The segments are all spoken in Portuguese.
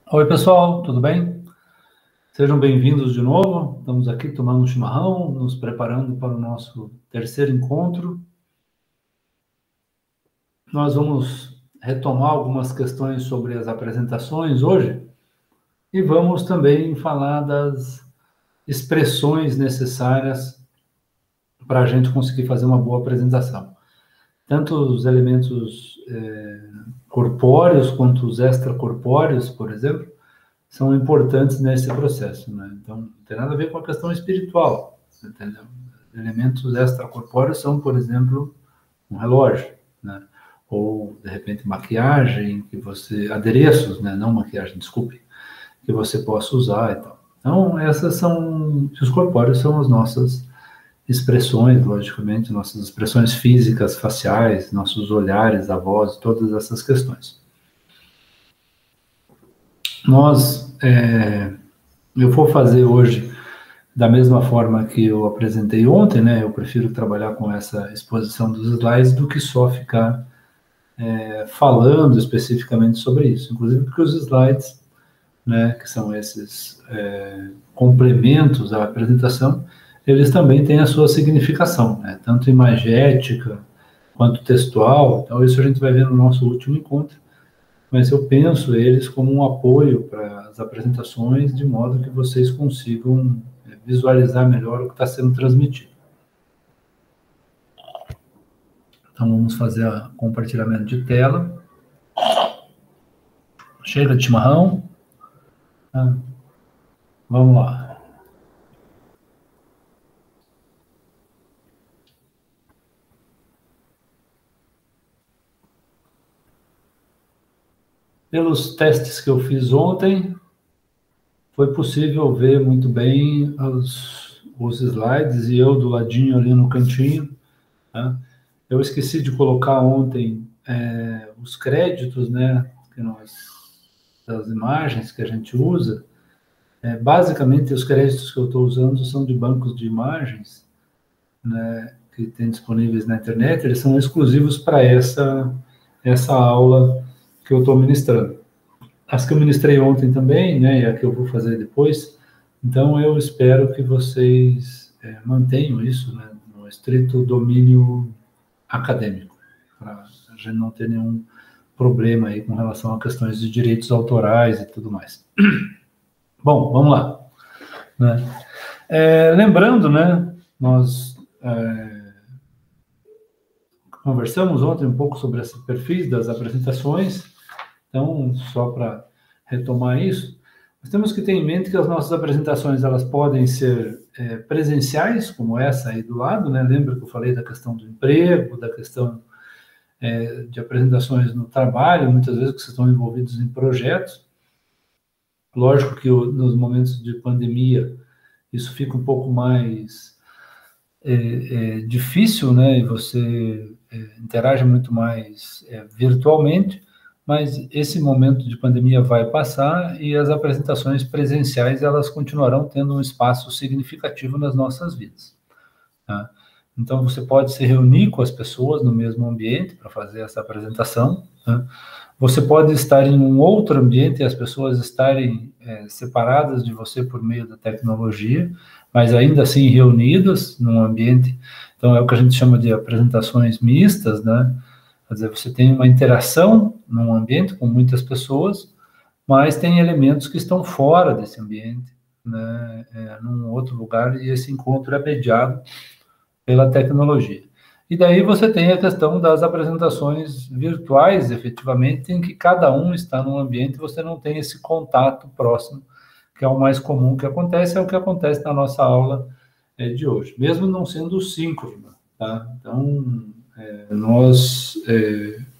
Oi, pessoal, tudo bem? Sejam bem-vindos de novo. Estamos aqui tomando um chimarrão, nos preparando para o nosso terceiro encontro. Nós vamos retomar algumas questões sobre as apresentações hoje e vamos também falar das expressões necessárias para a gente conseguir fazer uma boa apresentação. Tanto os elementos corpóreos quanto os extracorpóreos, por exemplo, são importantes nesse processo, né? Então, não tem nada a ver com a questão espiritual, entendeu? Elementos extracorpóreos são, por exemplo, um relógio, né? Ou, de repente, maquiagem, adereços, né? Não maquiagem, desculpe, que você possa usar e tal. Então, os corpóreos são as nossas expressões, logicamente, nossas expressões físicas, faciais, nossos olhares, a voz, todas essas questões. Eu vou fazer hoje da mesma forma que eu apresentei ontem, né? Eu prefiro trabalhar com essa exposição dos slides do que só ficar falando especificamente sobre isso. Inclusive porque os slides, né, que são esses complementos à apresentação, eles também têm a sua significação, né? Tanto imagética quanto textual. Então isso a gente vai ver no nosso último encontro. Mas eu penso eles como um apoio para as apresentações, de modo que vocês consigam visualizar melhor o que está sendo transmitido. Então, vamos fazer o compartilhamento de tela. Chega de chimarrão. Vamos lá. Pelos testes que eu fiz ontem, foi possível ver muito bem os slides e eu do ladinho ali no cantinho. Tá? Eu esqueci de colocar ontem os créditos, né, das imagens que a gente usa. Basicamente, os créditos que eu estou usando são de bancos de imagens, né, que tem disponíveis na internet. Eles são exclusivos para essa aula que eu estou ministrando. As que eu ministrei ontem também, né, e a que eu vou fazer depois. Então, eu espero que vocês mantenham isso, né, no estrito domínio acadêmico, para a gente não ter nenhum problema aí com relação a questões de direitos autorais e tudo mais. Bom, vamos lá. Né? Lembrando, né, nós conversamos ontem um pouco sobre esse perfil das apresentações, então, só para retomar isso, nós temos que ter em mente que as nossas apresentações elas podem ser presenciais, como essa aí do lado, né? Lembra que eu falei da questão do emprego, da questão de apresentações no trabalho, muitas vezes que vocês estão envolvidos em projetos. Lógico que nos momentos de pandemia isso fica um pouco mais difícil, né? E você interage muito mais virtualmente, mas esse momento de pandemia vai passar e as apresentações presenciais elas continuarão tendo um espaço significativo nas nossas vidas. Tá? Então, você pode se reunir com as pessoas no mesmo ambiente para fazer essa apresentação. Tá? Você pode estar em um outro ambiente e as pessoas estarem separadas de você por meio da tecnologia, mas ainda assim reunidas num ambiente. Então, é o que a gente chama de apresentações mistas, né? Quer dizer, você tem uma interação num ambiente com muitas pessoas, mas tem elementos que estão fora desse ambiente, né? Num outro lugar, e esse encontro é mediado pela tecnologia. E daí você tem a questão das apresentações virtuais, efetivamente, em que cada um está num ambiente e você não tem esse contato próximo, que é o mais comum que acontece, é o que acontece na nossa aula de hoje, mesmo não sendo síncrono, tá? Então, nós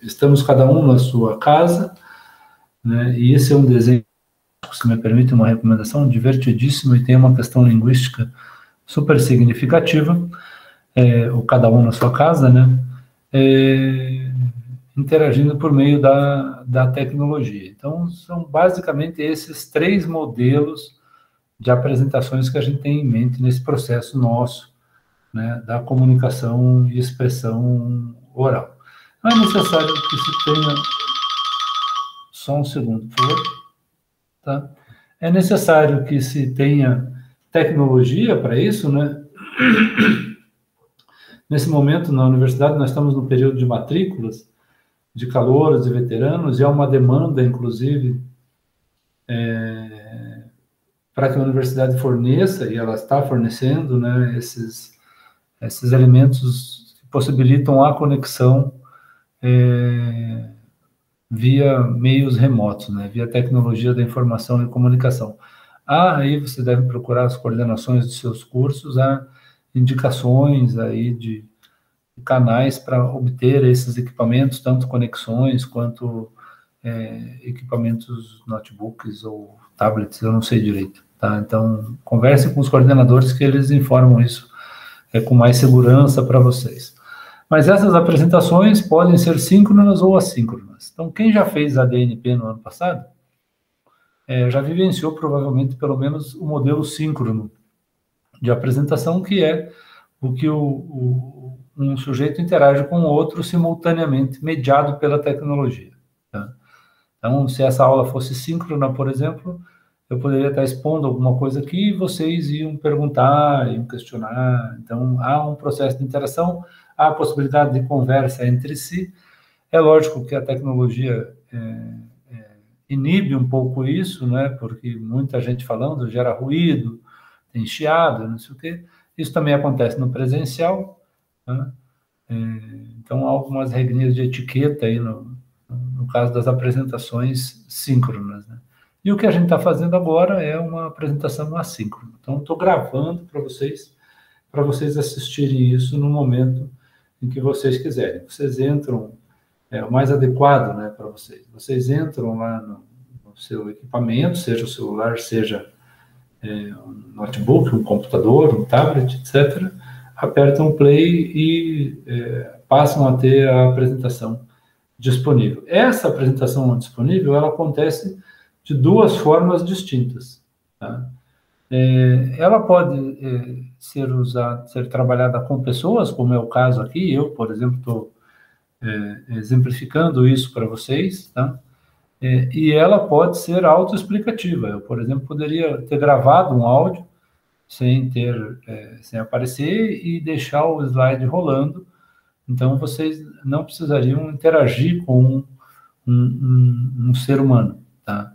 estamos cada um na sua casa, né? E esse é um desenho, se me permite uma recomendação, divertidíssimo e tem uma questão linguística super significativa, ou cada um na sua casa, né? Interagindo por meio da tecnologia. Então, são basicamente esses 3 modelos de apresentações que a gente tem em mente nesse processo nosso, né, da comunicação e expressão oral. Não é necessário que se tenha... Só um segundo, por favor. tá? É necessário que se tenha tecnologia para isso, né? Nesse momento, na universidade, nós estamos no período de matrículas de calouros e veteranos, e há uma demanda, inclusive, para que a universidade forneça, e ela está fornecendo, né, esses elementos que possibilitam a conexão via meios remotos, né, via tecnologia da informação e comunicação. Aí você deve procurar as coordenações dos seus cursos, há indicações aí de canais para obter esses equipamentos, tanto conexões quanto equipamentos, notebooks ou tablets, eu não sei direito, tá? Então, converse com os coordenadores que eles informam isso com mais segurança para vocês. Mas essas apresentações podem ser síncronas ou assíncronas. Então, quem já fez ADNP no ano passado, já vivenciou provavelmente pelo menos o modelo síncrono de apresentação, que é o que um sujeito interage com o outro simultaneamente, mediado pela tecnologia. Tá? Então, se essa aula fosse síncrona, por exemplo, eu poderia estar expondo alguma coisa aqui e vocês iam perguntar, iam questionar. Então, há um processo de interação, há a possibilidade de conversa entre si. É lógico que a tecnologia inibe um pouco isso, né? Porque muita gente falando gera ruído, tem chiado, não sei o quê. Isso também acontece no presencial, né? Então, há algumas regrinhas de etiqueta aí no caso das apresentações síncronas, né? E o que a gente está fazendo agora é uma apresentação assíncrona. Então, estou gravando para vocês assistirem isso no momento em que vocês quiserem. Vocês entram, o mais adequado, né, para vocês. Vocês entram lá no seu equipamento, seja o celular, seja um notebook, um computador, um tablet, etc., apertam play e passam a ter a apresentação disponível. Essa apresentação disponível, ela acontece de duas formas distintas. Tá? Ela pode ser trabalhada com pessoas, como é o caso aqui. Eu, por exemplo, estou exemplificando isso para vocês, tá? E ela pode ser autoexplicativa. Eu, por exemplo, poderia ter gravado um áudio sem aparecer e deixar o slide rolando. Então, vocês não precisariam interagir com um ser humano, tá?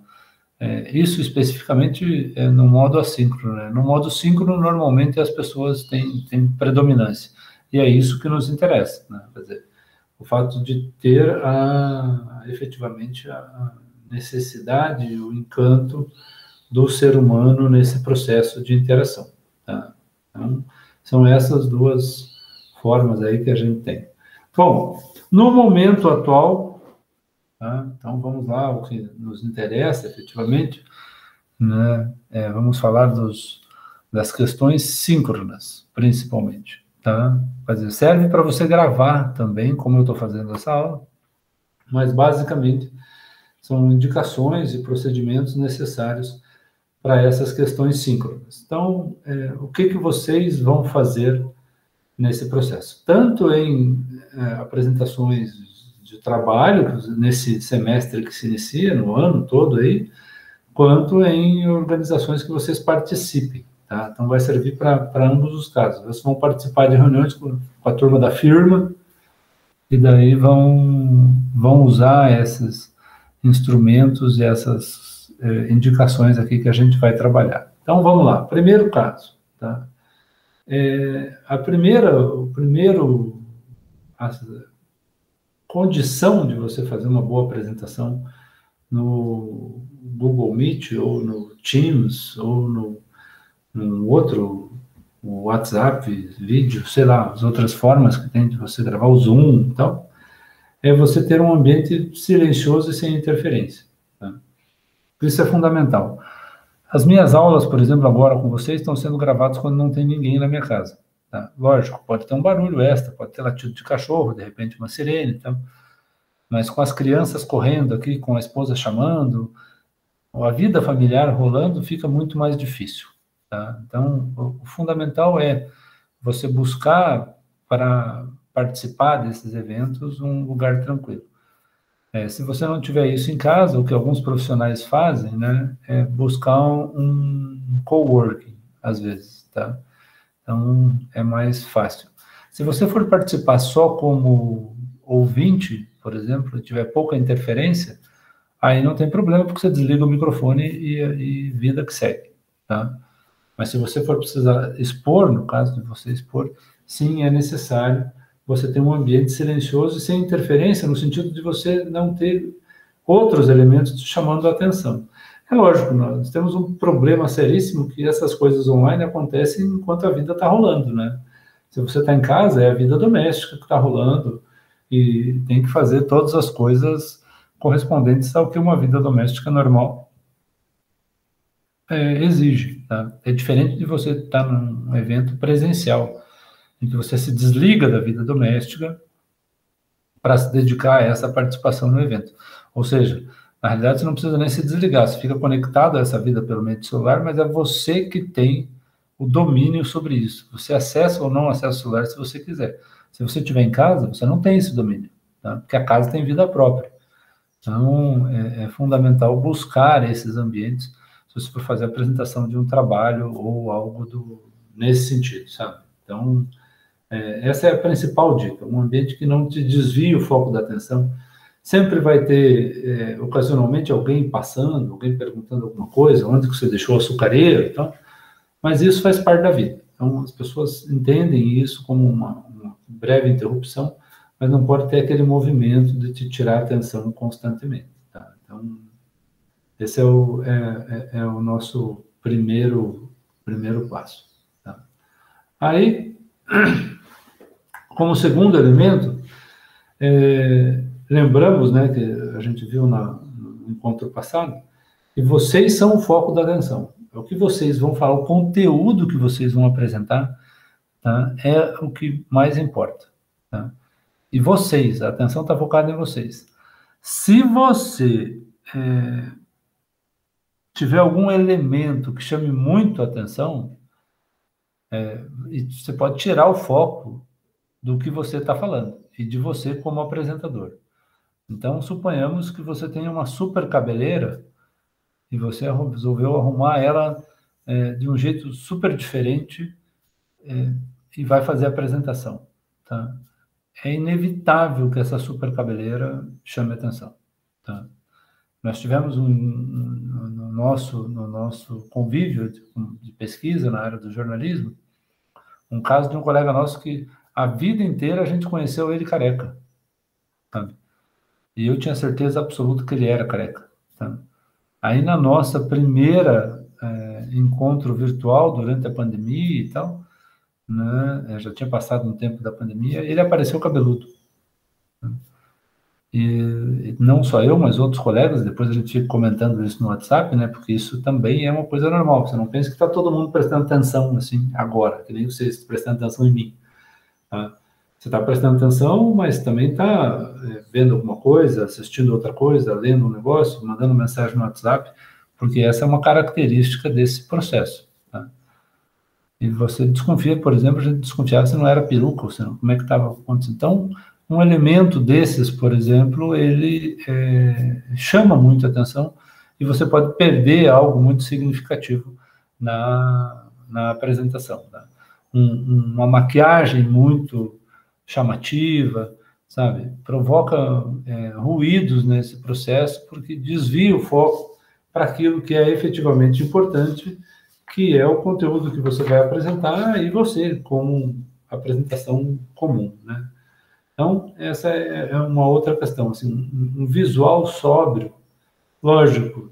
Isso especificamente no modo assíncrono, né? No modo síncrono, normalmente as pessoas têm predominância. E é isso que nos interessa, né? Quer dizer, o fato de ter efetivamente a necessidade, o encanto do ser humano nesse processo de interação, tá? Então, são essas duas formas aí que a gente tem. Bom, no momento atual, tá? Então vamos lá, o que nos interessa efetivamente, né? Vamos falar das questões síncronas, principalmente, tá? Quer dizer, serve para você gravar também, como eu estou fazendo essa aula, mas basicamente são indicações e procedimentos necessários para essas questões síncronas. Então, o que vocês vão fazer nesse processo? Tanto em apresentações de trabalho, nesse semestre que se inicia, no ano todo aí, quanto em organizações que vocês participem, tá? Então, vai servir para ambos os casos. Vocês vão participar de reuniões com a turma da firma, e daí vão usar esses instrumentos e essas indicações aqui que a gente vai trabalhar. Então, vamos lá. Primeiro caso, tá? A condição de você fazer uma boa apresentação no Google Meet, ou no Teams, ou no outro, o WhatsApp, vídeo, sei lá, as outras formas que tem de você gravar, o Zoom e tal, é você ter um ambiente silencioso e sem interferência. Tá? Isso é fundamental. As minhas aulas, por exemplo, agora com vocês, estão sendo gravadas quando não tem ninguém na minha casa. Tá? Lógico, pode ter um barulho extra, pode ter latido de cachorro, de repente uma sirene, então, mas com as crianças correndo aqui, com a esposa chamando, a vida familiar rolando, fica muito mais difícil. Tá? Então, o fundamental é você buscar, para participar desses eventos, um lugar tranquilo. Se você não tiver isso em casa, o que alguns profissionais fazem, né, é buscar um coworking, às vezes, tá? Então, é mais fácil. Se você for participar só como ouvinte, por exemplo, e tiver pouca interferência, aí não tem problema, porque você desliga o microfone e vida que segue, tá? Mas se você for precisar expor, no caso de você expor, sim, é necessário você ter um ambiente silencioso e sem interferência, no sentido de você não ter outros elementos te chamando a atenção. É lógico, nós temos um problema seríssimo que essas coisas online acontecem enquanto a vida está rolando, né? Se você está em casa, é a vida doméstica que está rolando e tem que fazer todas as coisas correspondentes ao que uma vida doméstica normal exige, tá? É diferente de você estar num evento presencial, em que você se desliga da vida doméstica para se dedicar a essa participação no evento. Ou seja, na realidade você não precisa nem se desligar, você fica conectado a essa vida pelo meio do celular, mas é você que tem o domínio sobre isso. Você acessa ou não acessa o celular se você quiser. Se você estiver em casa, você não tem esse domínio, tá? Porque a casa tem vida própria. Então, é fundamental buscar esses ambientes se você for fazer a apresentação de um trabalho ou algo nesse sentido, sabe? Então, essa é a principal dica, um ambiente que não te desvie o foco da atenção. Sempre vai ter, ocasionalmente, alguém passando, alguém perguntando alguma coisa, onde que você deixou o açucareiro, então, mas isso faz parte da vida. Então, as pessoas entendem isso como uma breve interrupção, mas não pode ter aquele movimento de te tirar a atenção constantemente. Tá? Então, esse é o nosso primeiro passo. Tá? Aí, como segundo elemento, lembramos, né, que a gente viu no encontro passado, que vocês são o foco da atenção. É o que vocês vão falar, o conteúdo que vocês vão apresentar, tá, é o que mais importa. Tá? E vocês, a atenção está focada em vocês. Se você tiver algum elemento que chame muito a atenção, você pode tirar o foco do que você está falando e de você como apresentador. Então, suponhamos que você tenha uma super cabeleira e você resolveu arrumar ela de um jeito super diferente e vai fazer a apresentação. Tá? É inevitável que essa super cabeleira chame atenção. Tá? Nós tivemos no nosso convívio de pesquisa na área do jornalismo, um caso de um colega nosso que a vida inteira a gente conheceu ele careca. Sabe? E eu tinha certeza absoluta que ele era careca. Tá? Aí na nossa primeira encontro virtual durante a pandemia e tal, né, já tinha passado um tempo da pandemia, ele apareceu cabeludo. E não só eu, mas outros colegas, depois a gente fica comentando isso no WhatsApp, né, porque isso também é uma coisa normal. Você não pensa que está todo mundo prestando atenção, assim, agora, que nem vocês prestando atenção em mim. Tá? Você está prestando atenção, mas também está vendo alguma coisa, assistindo outra coisa, lendo um negócio, mandando mensagem no WhatsApp, porque essa é uma característica desse processo. Tá? E você desconfia, por exemplo, a gente desconfiava se não era peruca, ou seja, como é que estava acontecendo. Então, um elemento desses, por exemplo, ele chama muito a atenção e você pode perder algo muito significativo na apresentação. Tá? Uma maquiagem muito chamativa, sabe? Provoca ruídos nesse processo, porque desvia o foco para aquilo que é efetivamente importante, que é o conteúdo que você vai apresentar e você, como apresentação comum, né? Então, essa é uma outra questão, assim, um visual sóbrio, lógico,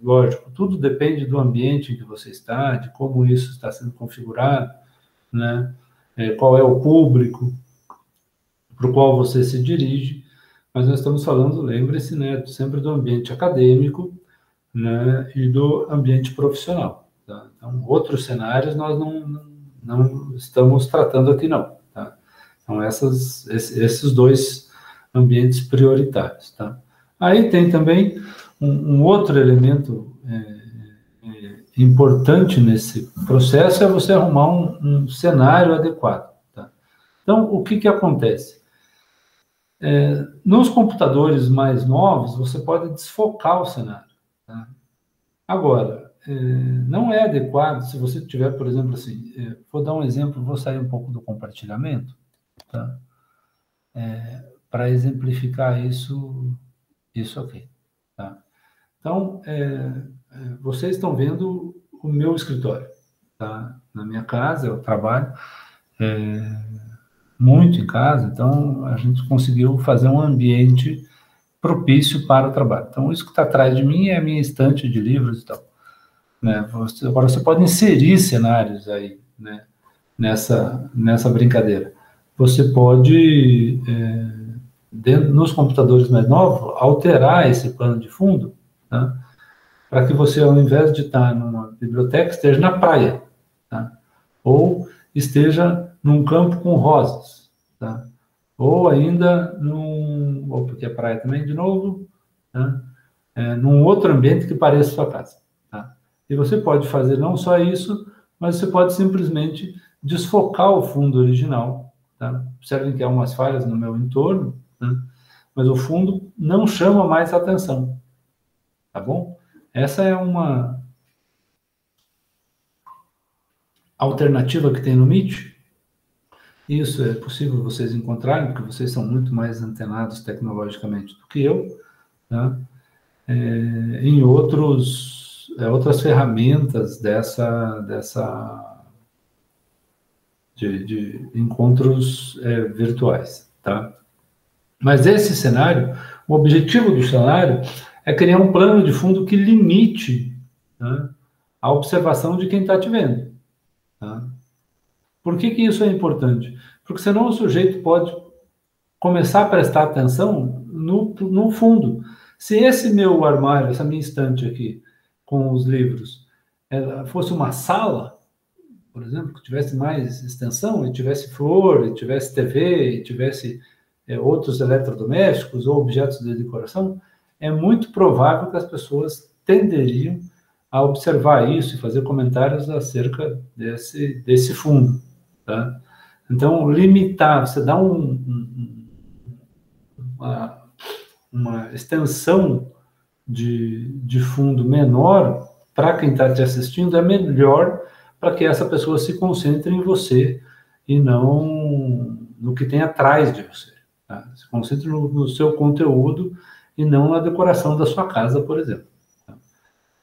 tudo depende do ambiente em que você está, de como isso está sendo configurado, né? Qual é o público para o qual você se dirige, mas nós estamos falando, lembre-se, né, sempre do ambiente acadêmico, né, e do ambiente profissional. Tá? Então, outros cenários nós não estamos tratando aqui, não. Tá? Então, esses dois ambientes prioritários. Tá? Aí tem também um outro elemento importante nesse processo, é você arrumar um cenário adequado. Tá? Então, o que acontece? Nos computadores mais novos, você pode desfocar o cenário. Tá? Agora, não é adequado se você tiver, por exemplo, assim, vou dar um exemplo, vou sair um pouco do compartilhamento, tá? Para exemplificar isso aqui. Tá? Então, vocês estão vendo o meu escritório. Tá? Na minha casa, eu trabalho muito em casa, então a gente conseguiu fazer um ambiente propício para o trabalho. Então, isso que está atrás de mim é a minha estante de livros e tal. Né? Agora, você pode inserir cenários aí, né? nessa brincadeira. Você pode, nos computadores mais novos, alterar esse plano de fundo, tá? Para que você, ao invés de estar numa biblioteca, esteja na praia, tá? Ou esteja num campo com rosas, tá? Ou ainda ou porque é praia também, de novo, tá? Num outro ambiente que pareça sua casa, tá? E você pode fazer não só isso, mas você pode simplesmente desfocar o fundo original, tá? Observem que há umas falhas no meu entorno, né? Mas o fundo não chama mais atenção, tá bom? Essa é uma alternativa que tem no Meet. Isso é possível vocês encontrarem, porque vocês são muito mais antenados tecnologicamente do que eu, tá? Em outras ferramentas de encontros virtuais, tá? Mas esse cenário, o objetivo do cenário é criar um plano de fundo que limite, né, a observação de quem está te vendo. Tá? Por que isso é importante? Porque senão o sujeito pode começar a prestar atenção no fundo. Se esse meu armário, essa minha estante aqui, com os livros, fosse uma sala, por exemplo, que tivesse mais extensão, e tivesse flor, e tivesse TV, e tivesse outros eletrodomésticos ou objetos de decoração, é muito provável que as pessoas tenderiam a observar isso e fazer comentários acerca desse fundo. Tá? Então, limitar, você dá uma extensão de fundo menor para quem está te assistindo, é melhor para que essa pessoa se concentre em você e não no que tem atrás de você. Tá? Se concentre no seu conteúdo e não na decoração da sua casa, por exemplo. Tá?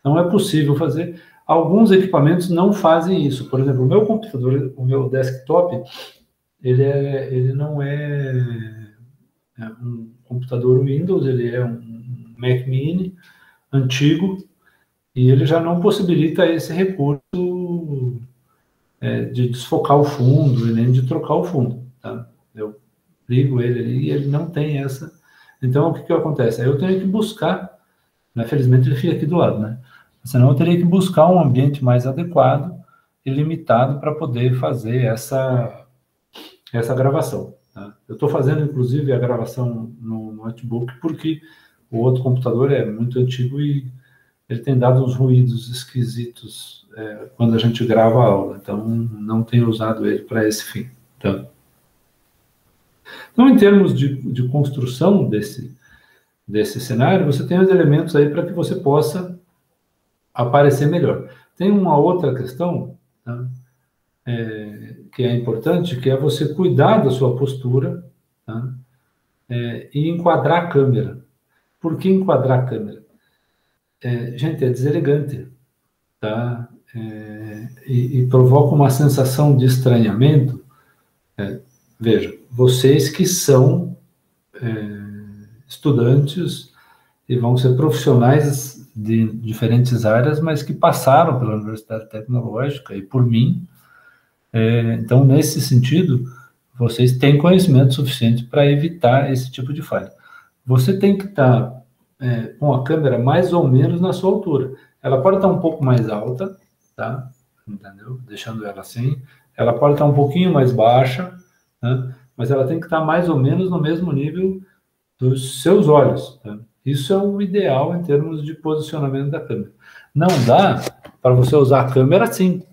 Não é possível fazer. Alguns equipamentos não fazem isso. Por exemplo, o meu computador, o meu desktop, ele não é um computador Windows, ele é um Mac Mini antigo e ele já não possibilita esse recurso de desfocar o fundo e nem de trocar o fundo. Tá? Eu ligo ele ali e ele não tem essa. Então, o que acontece? Aí eu tenho que buscar, né? Felizmente ele fica aqui do lado, né? Senão eu teria que buscar um ambiente mais adequado e limitado para poder fazer essa gravação. Tá? Eu estou fazendo, inclusive, a gravação no notebook porque o outro computador é muito antigo e ele tem dado uns ruídos esquisitos quando a gente grava a aula. Então, não tenho usado ele para esse fim. Tá? Então, em termos de construção desse cenário, você tem os elementos aí para que você possa aparecer melhor. Tem uma outra questão, tá? Que é importante, que é você cuidar da sua postura, tá? E enquadrar a câmera. Por que enquadrar a câmera? Gente, é deselegante, tá? E provoca uma sensação de estranhamento. Veja, vocês que são estudantes e vão ser profissionais de diferentes áreas, mas que passaram pela Universidade Tecnológica e por mim. Então, nesse sentido, vocês têm conhecimento suficiente para evitar esse tipo de falha. Você tem que estar com a câmera mais ou menos na sua altura. Ela pode estar um pouco mais alta, tá? Entendeu? Deixando ela assim. Ela pode estar um pouquinho mais baixa, né? Mas ela tem que estar mais ou menos no mesmo nível dos seus olhos. Tá? Isso é o ideal em termos de posicionamento da câmera. Não dá para você usar a câmera assim,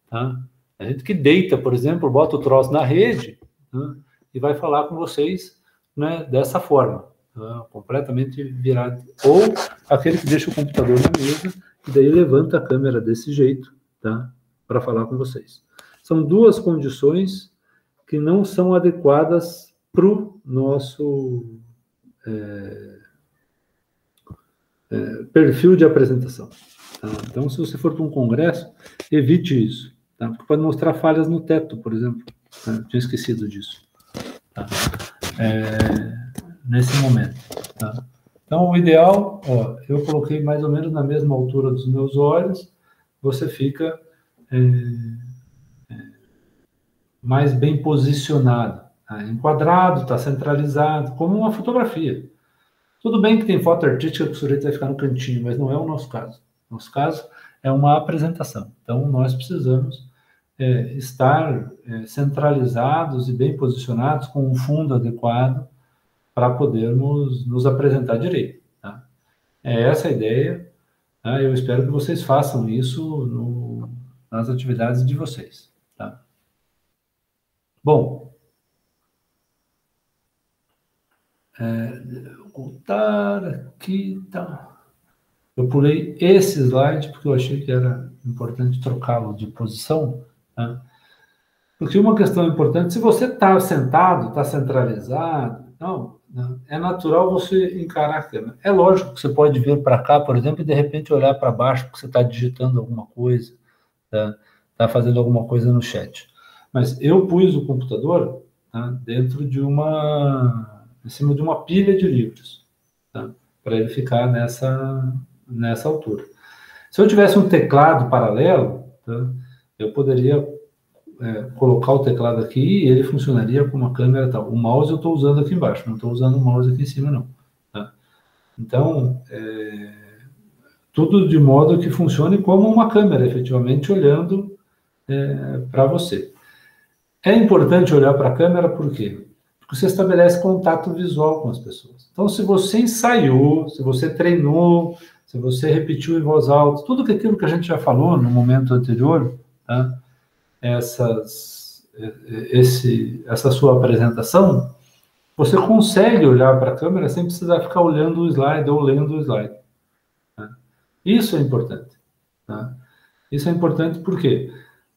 tá? A gente que deita, por exemplo, bota o troço na rede, né, e vai falar com vocês né, dessa forma, tá? Completamente virado. Ou aquele que deixa o computador na mesa e daí levanta a câmera desse jeito, tá? Para falar com vocês. São duas condições que não são adequadas para o nosso perfil de apresentação. Tá? Então, se você for para um congresso, evite isso, tá? Porque pode mostrar falhas no teto, por exemplo. Tá? Eu tinha esquecido disso. Tá? Nesse momento. Tá? Então, o ideal, ó, eu coloquei mais ou menos na mesma altura dos meus olhos, você fica mais bem posicionado, tá? Enquadrado, está centralizado, como uma fotografia. Tudo bem que tem foto artística que o sujeito vai ficar no cantinho, mas não é o nosso caso. Nosso caso é uma apresentação. Então, nós precisamos estar centralizados e bem posicionados, com um fundo adequado, para podermos nos apresentar direito. Tá? É essa a ideia. Tá? Eu espero que vocês façam isso nas atividades de vocês. Tá? Bom, voltar aqui, tá. Eu pulei esse slide porque eu achei que era importante trocá-lo de posição, né? Porque uma questão importante, se você está sentado, está centralizado, não, é natural você encarar a câmera. É lógico que você pode vir para cá, por exemplo, e de repente olhar para baixo porque você está digitando alguma coisa, tá fazendo alguma coisa no chat. Mas eu pus o computador, tá, dentro de em cima de uma pilha de livros, tá, para ele ficar nessa altura. Se eu tivesse um teclado paralelo, tá, eu poderia colocar o teclado aqui e ele funcionaria com uma câmera tal. O mouse eu estou usando aqui embaixo, não estou usando o mouse aqui em cima, não. Tá? Então, tudo de modo que funcione como uma câmera, efetivamente, olhando para você. É importante olhar para a câmera por quê? Porque você estabelece contato visual com as pessoas. Então, se você ensaiou, se você treinou, se você repetiu em voz alta, tudo aquilo que a gente já falou no momento anterior, tá? Essa sua apresentação, você consegue olhar para a câmera sem precisar ficar olhando o slide ou lendo o slide. Tá? Isso é importante. Tá? Isso é importante por quê?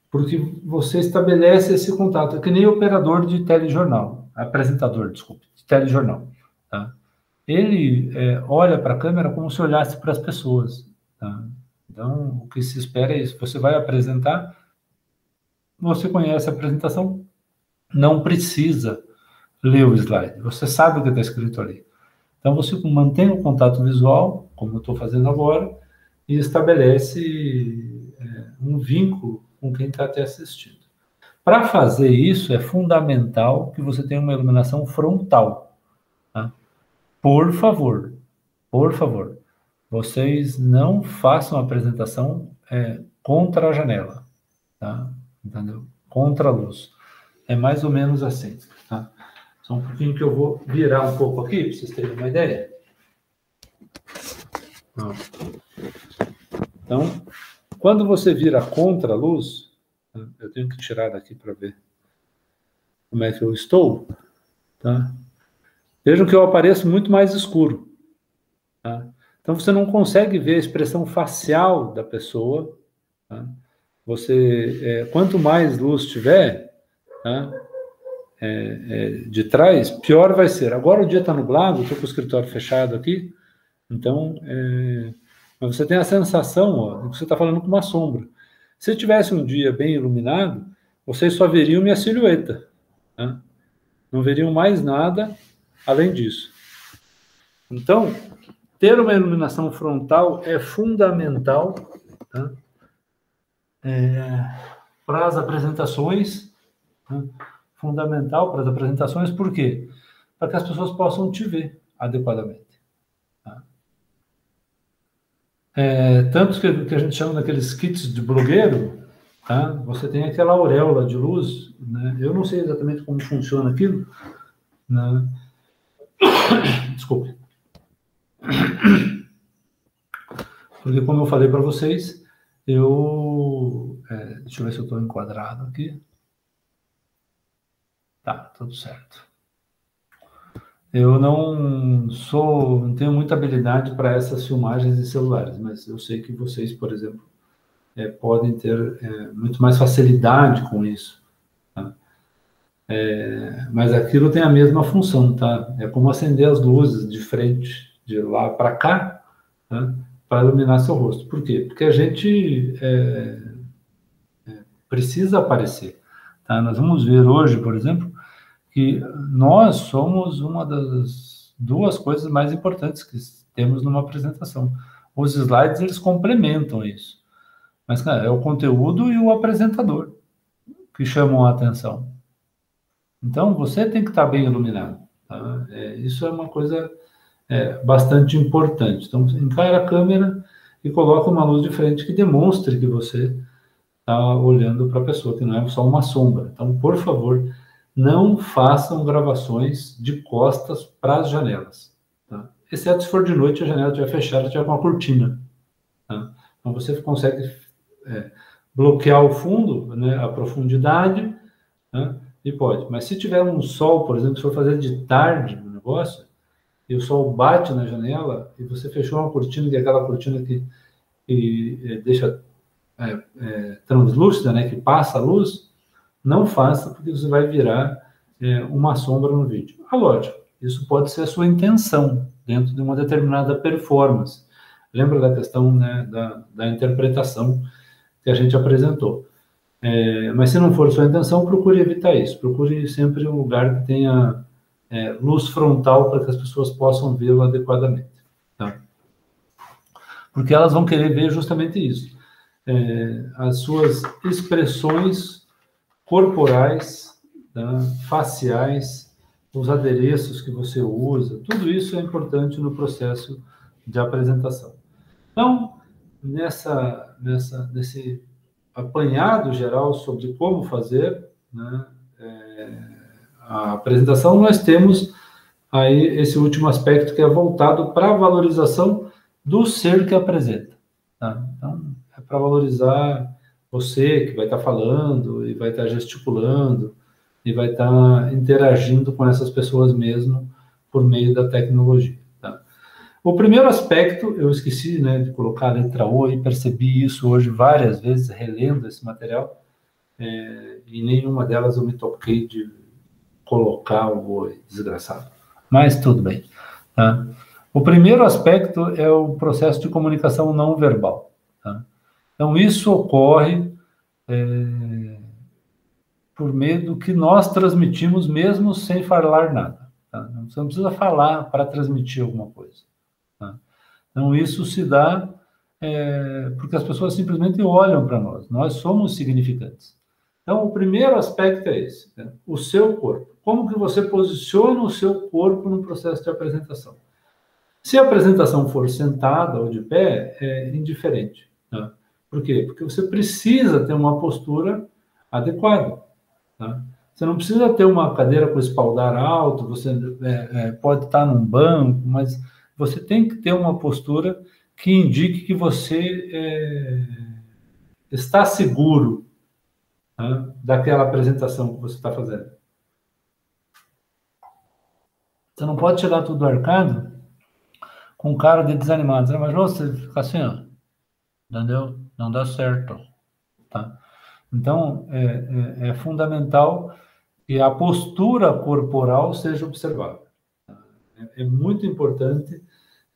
Porque você estabelece esse contato, é que nem operador de telejornal, apresentador, desculpe, de telejornal. Tá? Ele olha para a câmera como se olhasse para as pessoas. Tá? Então, o que se espera é isso. Você vai apresentar, você conhece a apresentação, não precisa ler o slide, você sabe o que está escrito ali. Então, você mantém o contato visual, como eu estou fazendo agora, e estabelece um vínculo com quem está te assistindo. Para fazer isso, é fundamental que você tenha uma iluminação frontal. Tá? Por favor, vocês não façam a apresentação contra a janela, tá? Entendeu? Contra a luz. É mais ou menos assim. Tá? Só um pouquinho que eu vou virar um pouco aqui, para vocês terem uma ideia. Então, quando você vira contra a luz, eu tenho que tirar daqui para ver como é que eu estou, tá? Vejam que eu apareço muito mais escuro, tá? Então, você não consegue ver a expressão facial da pessoa, tá? Quanto mais luz tiver, tá? De trás, pior vai ser. Agora o dia está nublado, estou com o escritório fechado aqui, então, mas você tem a sensação, ó, de que você está falando com uma sombra. Se tivesse um dia bem iluminado, vocês só veriam minha silhueta, tá? Não veriam mais nada além disso. Então, ter uma iluminação frontal é fundamental, tá? Para as apresentações, tá? Fundamental para as apresentações, por quê? Para que as pessoas possam te ver adequadamente. Tá? Tanto que a gente chama daqueles kits de blogueiro, tá? Você tem aquela auréola de luz, né? Eu não sei exatamente como funciona aquilo, né? Desculpe. Porque, como eu falei para vocês, deixa eu ver se eu estou enquadrado aqui. Tá, tudo certo. Eu não tenho muita habilidade para essas filmagens de celulares, mas eu sei que vocês, por exemplo, podem ter muito mais facilidade com isso. Tá? Mas aquilo tem a mesma função, tá? É como acender as luzes de frente, de lá para cá, tá? Para iluminar seu rosto. Por quê? Porque a gente precisa aparecer. Tá? Nós vamos ver hoje, por exemplo, que nós somos uma das duas coisas mais importantes que temos numa apresentação. Os slides, eles complementam isso. Mas, cara, é o conteúdo e o apresentador que chamam a atenção. Então, você tem que estar bem iluminado. Tá? Isso é uma coisa bastante importante. Então, encara a câmera e coloca uma luz de frente que demonstre que você está olhando para a pessoa, que não é só uma sombra. Então, por favor, não façam gravações de costas para as janelas. Tá? Exceto se for de noite, a janela estiver fechada, tiver com uma cortina. Tá? Então, você consegue bloquear o fundo, né, a profundidade, né, e pode. Mas se tiver um sol, por exemplo, se for fazer de tarde no negócio, e o sol bate na janela, e você fechou uma cortina, que é aquela cortina que deixa translúcida, né, que passa a luz, não faça, porque você vai virar uma sombra no vídeo. Lógico, isso pode ser a sua intenção, dentro de uma determinada performance. Lembra da questão, né, da interpretação que a gente apresentou. Mas se não for sua intenção, procure evitar isso. Procure sempre um lugar que tenha luz frontal para que as pessoas possam vê-lo adequadamente. Tá? Porque elas vão querer ver justamente isso. As suas expressões corporais, tá? Faciais, os adereços que você usa, tudo isso é importante no processo de apresentação. Então, nesse apanhado geral sobre como fazer, né, a apresentação, nós temos aí esse último aspecto que é voltado para a valorização do ser que apresenta. Tá? Então, é para valorizar você que vai estar falando e vai estar gesticulando e vai estar interagindo com essas pessoas mesmo por meio da tecnologia. Tá? O primeiro aspecto, eu esqueci, né, de colocar a letra O e percebi isso hoje várias vezes, relendo esse material, e nenhuma delas eu me toquei de colocar o O, desgraçado. Mas tudo bem. Tá? O primeiro aspecto é o processo de comunicação não verbal. Tá? Então, isso ocorre por meio do que nós transmitimos mesmo sem falar nada. Tá? Você não precisa falar para transmitir alguma coisa. Tá? Então, isso se dá porque as pessoas simplesmente olham para nós. Nós somos significantes. Então, o primeiro aspecto é esse, né? O seu corpo. Como que você posiciona o seu corpo no processo de apresentação? Se a apresentação for sentada ou de pé, é indiferente. Tá? Por quê? Porque você precisa ter uma postura adequada. Tá? Você não precisa ter uma cadeira com espaldar alto, você pode estar num banco, mas você tem que ter uma postura que indique que você está seguro, tá, daquela apresentação que você está fazendo. Você não pode chegar tudo arcado com cara de desanimado. Você imaginou você ficar assim, ó, entendeu? Não dá certo. Tá? Então, é fundamental que a postura corporal seja observada. É muito importante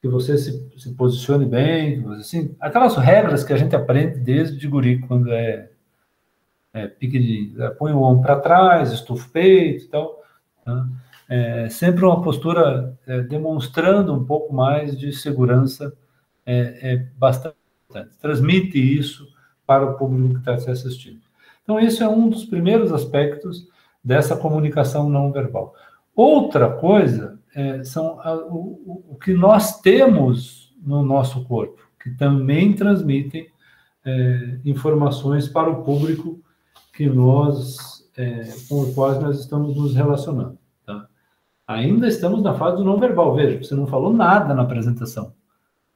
que você se posicione bem, que você, assim, aquelas regras que a gente aprende desde guri, quando pique põe o ombro para trás, estufa o peito e tal. Tá? Sempre uma postura demonstrando um pouco mais de segurança bastante importante. Transmite isso para o público que está se assistindo. Então, esse é um dos primeiros aspectos dessa comunicação não verbal. Outra coisa são o que nós temos no nosso corpo, que também transmitem informações para o público que com o qual nós estamos nos relacionando. Tá? Ainda estamos na fase do não verbal. Veja, você não falou nada na apresentação.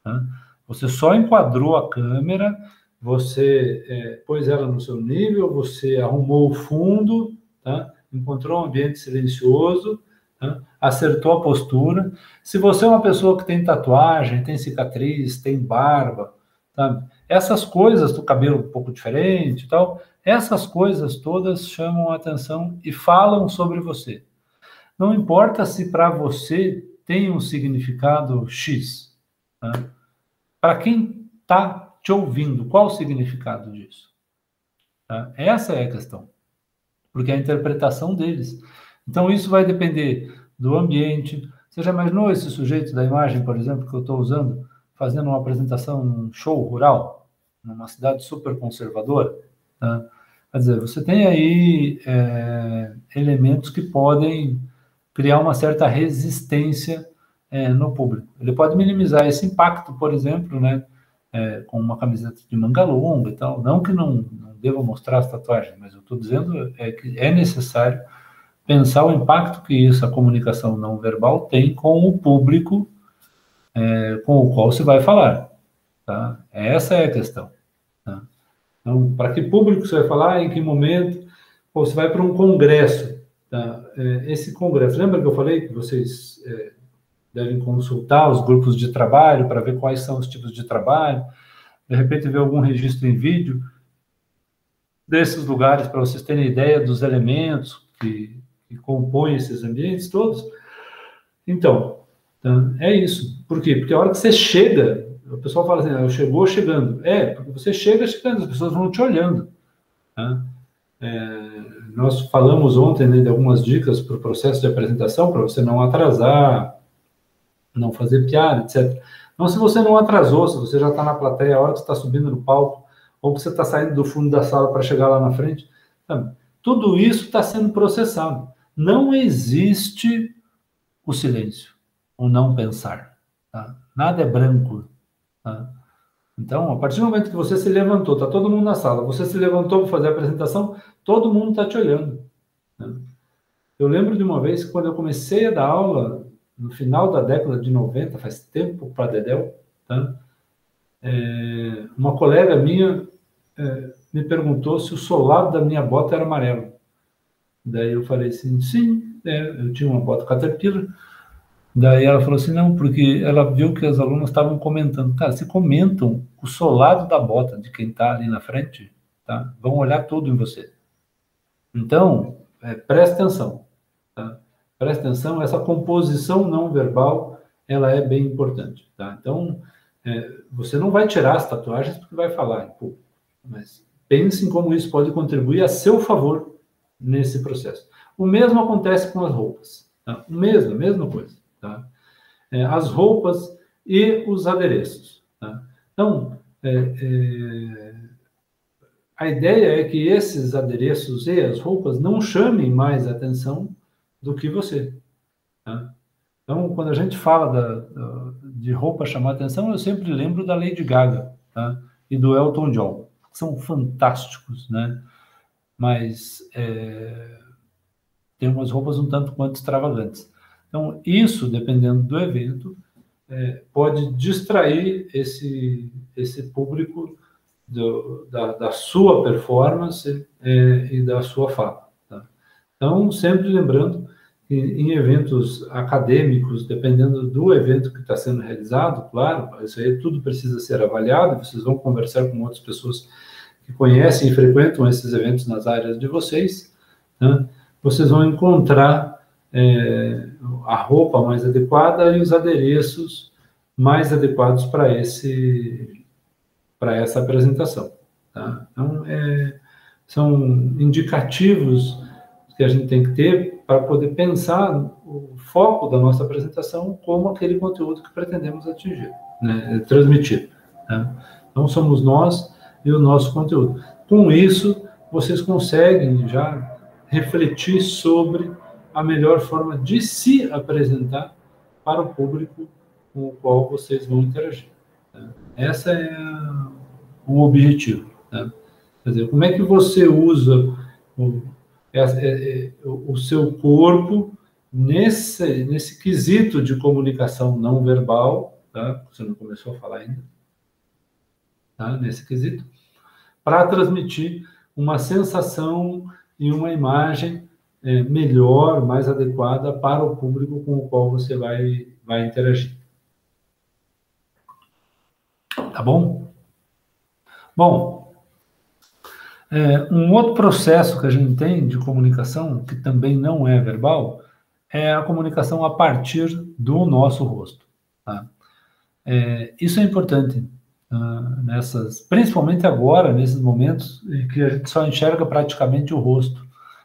Tá? Você só enquadrou a câmera, você pôs ela no seu nível, você arrumou o fundo, tá? Encontrou um ambiente silencioso, né? Acertou a postura. Se você é uma pessoa que tem tatuagem, tem cicatriz, tem barba, sabe? Essas coisas, do cabelo um pouco diferente e tal, essas coisas todas chamam a atenção e falam sobre você. Não importa se para você tem um significado X, né? Para quem está te ouvindo, qual o significado disso? Tá? Essa é a questão, porque é a interpretação deles. Então, isso vai depender do ambiente. Você já imaginou esse sujeito da imagem, por exemplo, que eu estou usando, fazendo uma apresentação num show rural, numa cidade super conservadora? Tá? Quer dizer, você tem aí elementos que podem criar uma certa resistência no público. Ele pode minimizar esse impacto, por exemplo, né, com uma camiseta de manga longa e tal. Não que não deva mostrar as tatuagens, mas eu estou dizendo que é necessário pensar o impacto que isso, a comunicação não verbal, tem com o público com o qual se vai falar. Tá? Essa é a questão. Tá? Então, para que público você vai falar, em que momento? Ou você vai para um congresso. Tá? Esse congresso, lembra que eu falei que vocês devem consultar os grupos de trabalho para ver quais são os tipos de trabalho, de repente ver algum registro em vídeo desses lugares para vocês terem ideia dos elementos que compõem esses ambientes todos. Então, é isso. Por quê? Porque a hora que você chega, o pessoal fala assim, chegou chegando. Porque você chega chegando, as pessoas vão te olhando. Tá? Nós falamos ontem, né, de algumas dicas para o processo de apresentação, para você não atrasar, não fazer piada, etc. Então, se você não atrasou, se você já está na plateia, a hora que você está subindo no palco, ou que você está saindo do fundo da sala para chegar lá na frente, sabe? Tudo isso está sendo processado. Não existe o silêncio, o não pensar. Tá? Nada é branco. Tá? Então, a partir do momento que você se levantou, está todo mundo na sala, você se levantou para fazer a apresentação, todo mundo está te olhando. Né? Eu lembro de uma vez que quando eu comecei a dar aula, no final da década de 90, faz tempo para Dedéu, tá? Uma colega minha me perguntou se o solado da minha bota era amarelo. Daí eu falei assim, sim, eu tinha uma bota Caterpillar. Daí ela falou assim, não, porque ela viu que as alunas estavam comentando. Cara, se comentam o solado da bota de quem está ali na frente, tá? Vão olhar tudo em você. Então, preste atenção. Tá? Preste atenção, essa composição não verbal, ela é bem importante. Tá? Então, você não vai tirar as tatuagens porque vai falar, pô, mas pense em como isso pode contribuir a seu favor nesse processo. O mesmo acontece com as roupas. Tá? A mesma coisa. Tá? As roupas e os adereços. Tá? Então, a ideia é que esses adereços e as roupas não chamem mais atenção do que você. Tá? Então, quando a gente fala de roupa chamar atenção, eu sempre lembro da Lady Gaga, tá? E do Elton John. São fantásticos, né? Mas tem umas roupas um tanto quanto extravagantes. Então, isso, dependendo do evento, pode distrair esse público da sua performance e da sua fala. Tá? Então, sempre lembrando que em eventos acadêmicos, dependendo do evento que está sendo realizado, claro, isso aí tudo precisa ser avaliado, vocês vão conversar com outras pessoas que conhecem e frequentam esses eventos nas áreas de vocês, né? Vocês vão encontrar a roupa mais adequada e os adereços mais adequados para essa apresentação. Tá? Então, são indicativos que a gente tem que ter para poder pensar o foco da nossa apresentação como aquele conteúdo que pretendemos atingir, né, transmitir. Tá? Então, somos nós e o nosso conteúdo. Com isso, vocês conseguem já refletir sobre a melhor forma de se apresentar para o público com o qual vocês vão interagir. Tá? Esse é o objetivo. Tá? Quer dizer, como é que você usa o seu corpo nesse quesito de comunicação não verbal, tá? Você não começou a falar ainda, tá? Nesse quesito, para transmitir uma sensação e uma imagem melhor, mais adequada para o público com o qual você vai interagir. Tá bom? Bom, um outro processo que a gente tem de comunicação, que também não é verbal, é a comunicação a partir do nosso rosto. Tá? Isso é importante, principalmente agora, nesses momentos em que a gente só enxerga praticamente o rosto,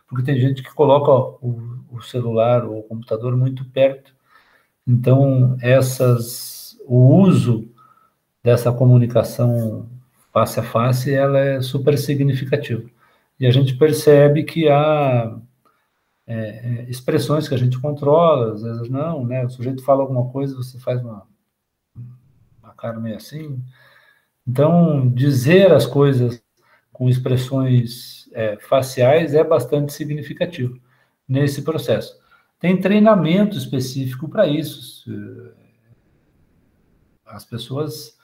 porque tem gente que coloca o celular ou o computador muito perto. Então, o uso dessa comunicação face a face, ela é super significativa. E a gente percebe que há expressões que a gente controla, às vezes não, né? O sujeito fala alguma coisa, você faz uma cara meio assim. Então, dizer as coisas com expressões faciais é bastante significativo nesse processo. Tem treinamento específico para isso. As pessoas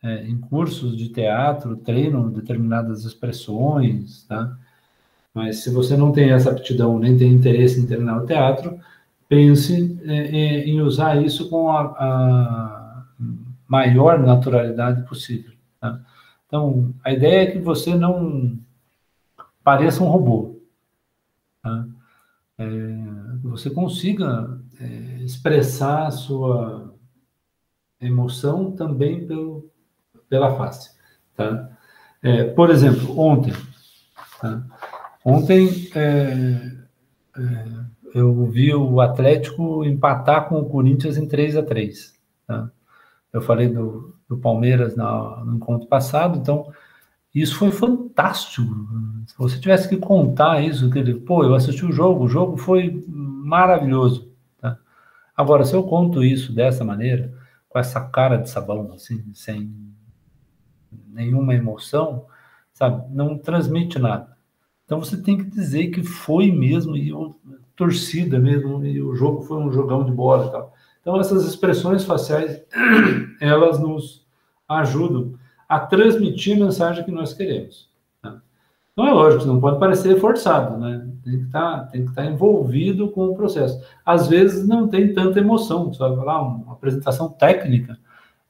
em cursos de teatro treinam determinadas expressões, tá? Mas se você não tem essa aptidão, nem tem interesse em treinar o teatro, pense em usar isso com a maior naturalidade possível. Tá? Então, a ideia é que você não pareça um robô. Tá? Que você consiga expressar a sua emoção também pela face. Tá? Por exemplo, ontem, tá? Eu vi o Atlético empatar com o Corinthians em 3-3. Tá? Eu falei do Palmeiras no encontro passado, então isso foi fantástico. Se você tivesse que contar isso, eu assisti o jogo foi maravilhoso. Tá? Agora, se eu conto isso dessa maneira, com essa cara de sabão, assim, sem nenhuma emoção, sabe, não transmite nada. Então você tem que dizer que foi mesmo, e torcida mesmo, e o jogo foi um jogão de bola e tal. Então essas expressões faciais, elas nos ajudam a transmitir a mensagem que nós queremos. Tá? Então é lógico, não pode parecer forçado, né? Tem que estar envolvido com o processo. Às vezes não tem tanta emoção, você vai falar uma apresentação técnica,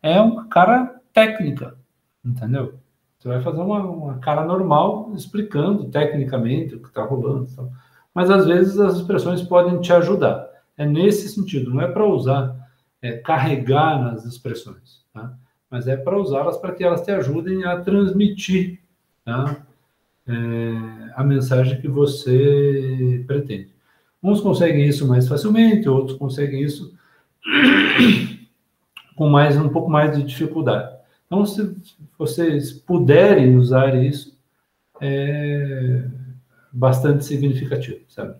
é uma cara técnica, entendeu? Você vai fazer uma cara normal, explicando tecnicamente o que está rolando. Então. Mas, às vezes, as expressões podem te ajudar. É nesse sentido, não é para usar, carregar nas expressões, tá? Mas é para usá-las para que elas te ajudem a transmitir, tá? A mensagem que você pretende. Uns conseguem isso mais facilmente, outros conseguem isso com um pouco mais de dificuldade. Então, se vocês puderem usar isso, é bastante significativo, sabe?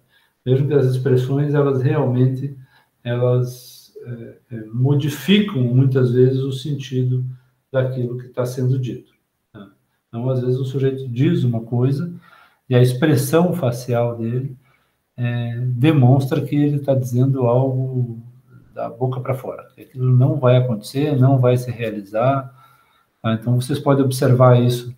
Vejo que as expressões, elas realmente, modificam muitas vezes o sentido daquilo que está sendo dito. Tá? Então, às vezes o sujeito diz uma coisa e a expressão facial dele demonstra que ele está dizendo algo da boca para fora. Aquilo não vai acontecer, não vai se realizar. Tá? Então, vocês podem observar isso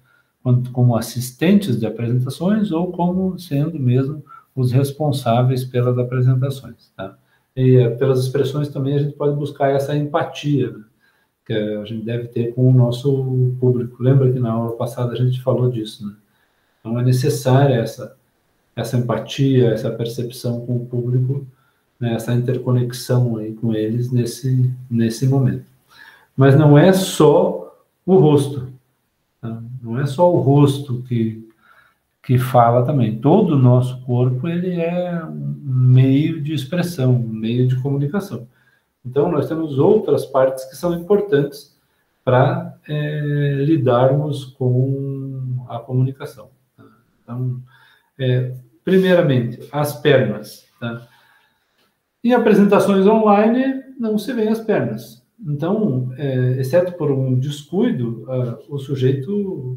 como assistentes de apresentações ou como sendo mesmo os responsáveis pelas apresentações. Tá? E pelas expressões também a gente pode buscar essa empatia, né, que a gente deve ter com o nosso público. Lembra que na aula passada a gente falou disso, né? Então, é necessária essa empatia, essa percepção com o público, né, essa interconexão aí com eles nesse momento. Mas não é só o rosto, tá? Não é só o rosto que fala também. Todo o nosso corpo, ele é um meio de expressão, um meio de comunicação. Então, nós temos outras partes que são importantes para lidarmos com a comunicação. Tá? Então, primeiramente, as pernas. Tá? Em apresentações online, não se vê as pernas. Então, exceto por um descuido, o sujeito